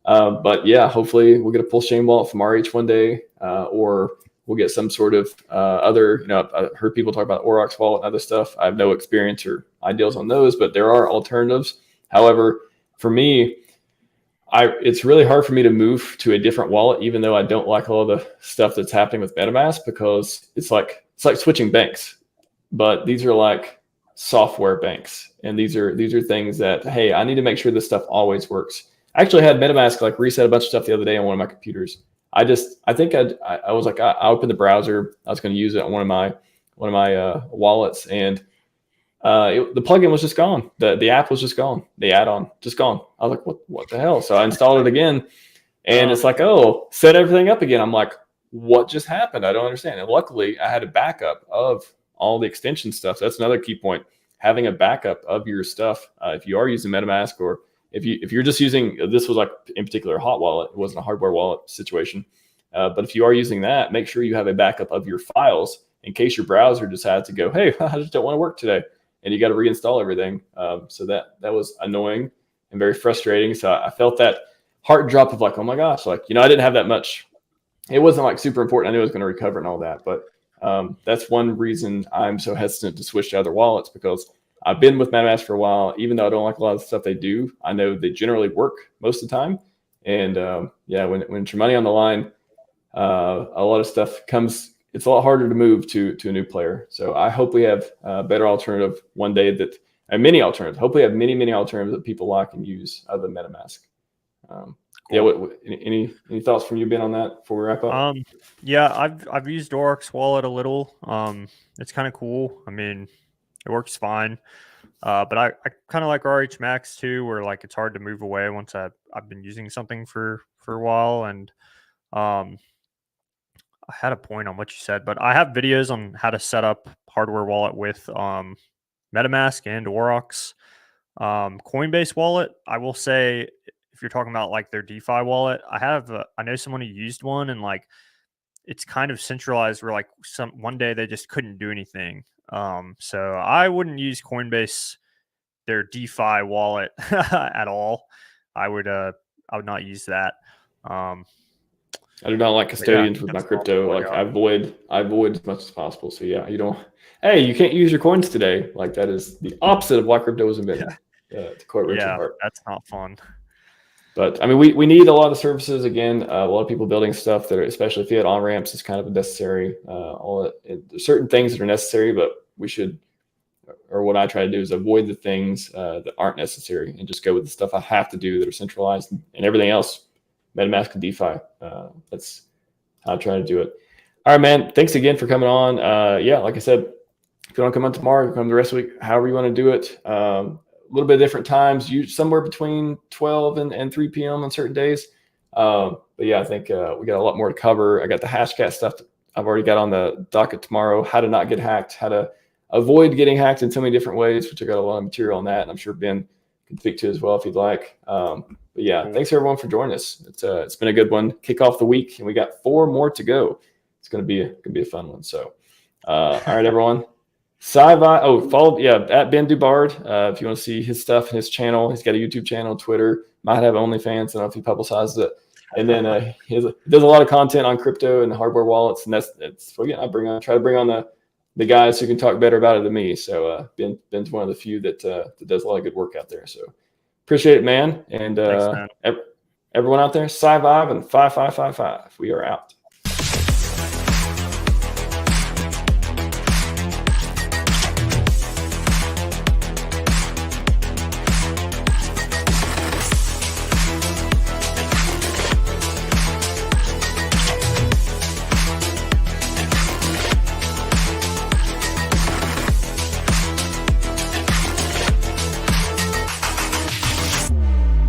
But yeah, hopefully we'll get a PulseChain wallet from RH one day, or we'll get some sort of other, I've heard people talk about Aurochs wallet and other stuff. I have no experience or ideals on those, but there are alternatives. However, for me, it's really hard for me to move to a different wallet, even though I don't like all the stuff that's happening with MetaMask, because it's like switching banks. But these are like software banks, and these are things that, hey, I need to make sure this stuff always works. I actually had MetaMask like reset a bunch of stuff the other day on one of my computers. I think I was like, I opened the browser. I was going to use it on one of my wallets, and the plugin was just gone. The app was just gone. The add-on just gone. I was like, what the hell? So I installed it again, and it's like, oh, set everything up again. I'm like, what just happened? I don't understand. And luckily, I had a backup of all the extension stuff. So that's another key point: having a backup of your stuff. If you are using MetaMask, or if you're just using, this was like in particular a hot wallet. It wasn't a hardware wallet situation. But if you are using that, make sure you have a backup of your files in case your browser decides to go, hey, I just don't want to work today, and you got to reinstall everything. So that was annoying and very frustrating. So I felt that heart drop of like, oh my gosh, like, I didn't have that much. It wasn't like super important. I knew I was going to recover and all that, but that's one reason I'm so hesitant to switch to other wallets, because I've been with MetaMask for a while. Even though I don't like a lot of the stuff they do, I know they generally work most of the time. And yeah, when it's your money on the line, a lot of stuff comes. It's a lot harder to move to a new player. So I hope we have a better alternative one day, many alternatives. Hopefully, have many alternatives that people like and use other than MetaMask. Cool. Yeah. Any thoughts from you, Ben, on that before we wrap up? Yeah, I've used Aurochs wallet a little. It's kind of cool. I mean, it works fine. But I kind of like RHMax too, where like it's hard to move away once I've been using something for a while. And I had a point on what you said, but I have videos on how to set up hardware wallet with MetaMask and Aurochs. Coinbase wallet, I will say, if you're talking about like their DeFi wallet, I know someone who used one, and like it's kind of centralized where like one day they just couldn't do anything. So I wouldn't use Coinbase, their DeFi wallet at all. I would not use that. I do not like custodians with my crypto. Like I avoid as much as possible. So yeah, you can't use your coins today. Like that is the opposite of why crypto was invented. To quote Richard Hart. That's not fun. But I mean, we need a lot of services. Again, a lot of people building stuff that are, especially fiat on ramps, is kind of necessary. There's certain things that are necessary, but we should, or what I try to do is avoid the things that aren't necessary and just go with the stuff I have to do that are centralized, and everything else, MetaMask and DeFi. That's how I try to do it. All right, man. Thanks again for coming on. Yeah, like I said, if you want to come on tomorrow, come the rest of the week, however you want to do it. A little bit of different times, somewhere between 12 and 3 p.m. on certain days. But yeah, I think we got a lot more to cover. I got the Hashcat stuff I've already got on the docket tomorrow, how to not get hacked, how to avoid getting hacked in so many different ways, which I got a lot of material on that, and I'm sure Ben can speak to as well if you'd like. But yeah, thanks everyone for joining us. It's been a good one. Kick off the week, and we got 4 more to go. It's gonna be a fun one. So all right, everyone. Scivive, follow at Ben Dubard if you want to see his stuff and his channel. He's got a YouTube channel, Twitter, might have OnlyFans. I don't know if he publicizes it. And then he does a lot of content on crypto and hardware wallets, and that's again, try to bring on the guys who can talk better about it than me. So Ben's one of the few that does a lot of good work out there. So appreciate it, man. And thanks, man. Everyone out there, Scivive and 5555. We are out.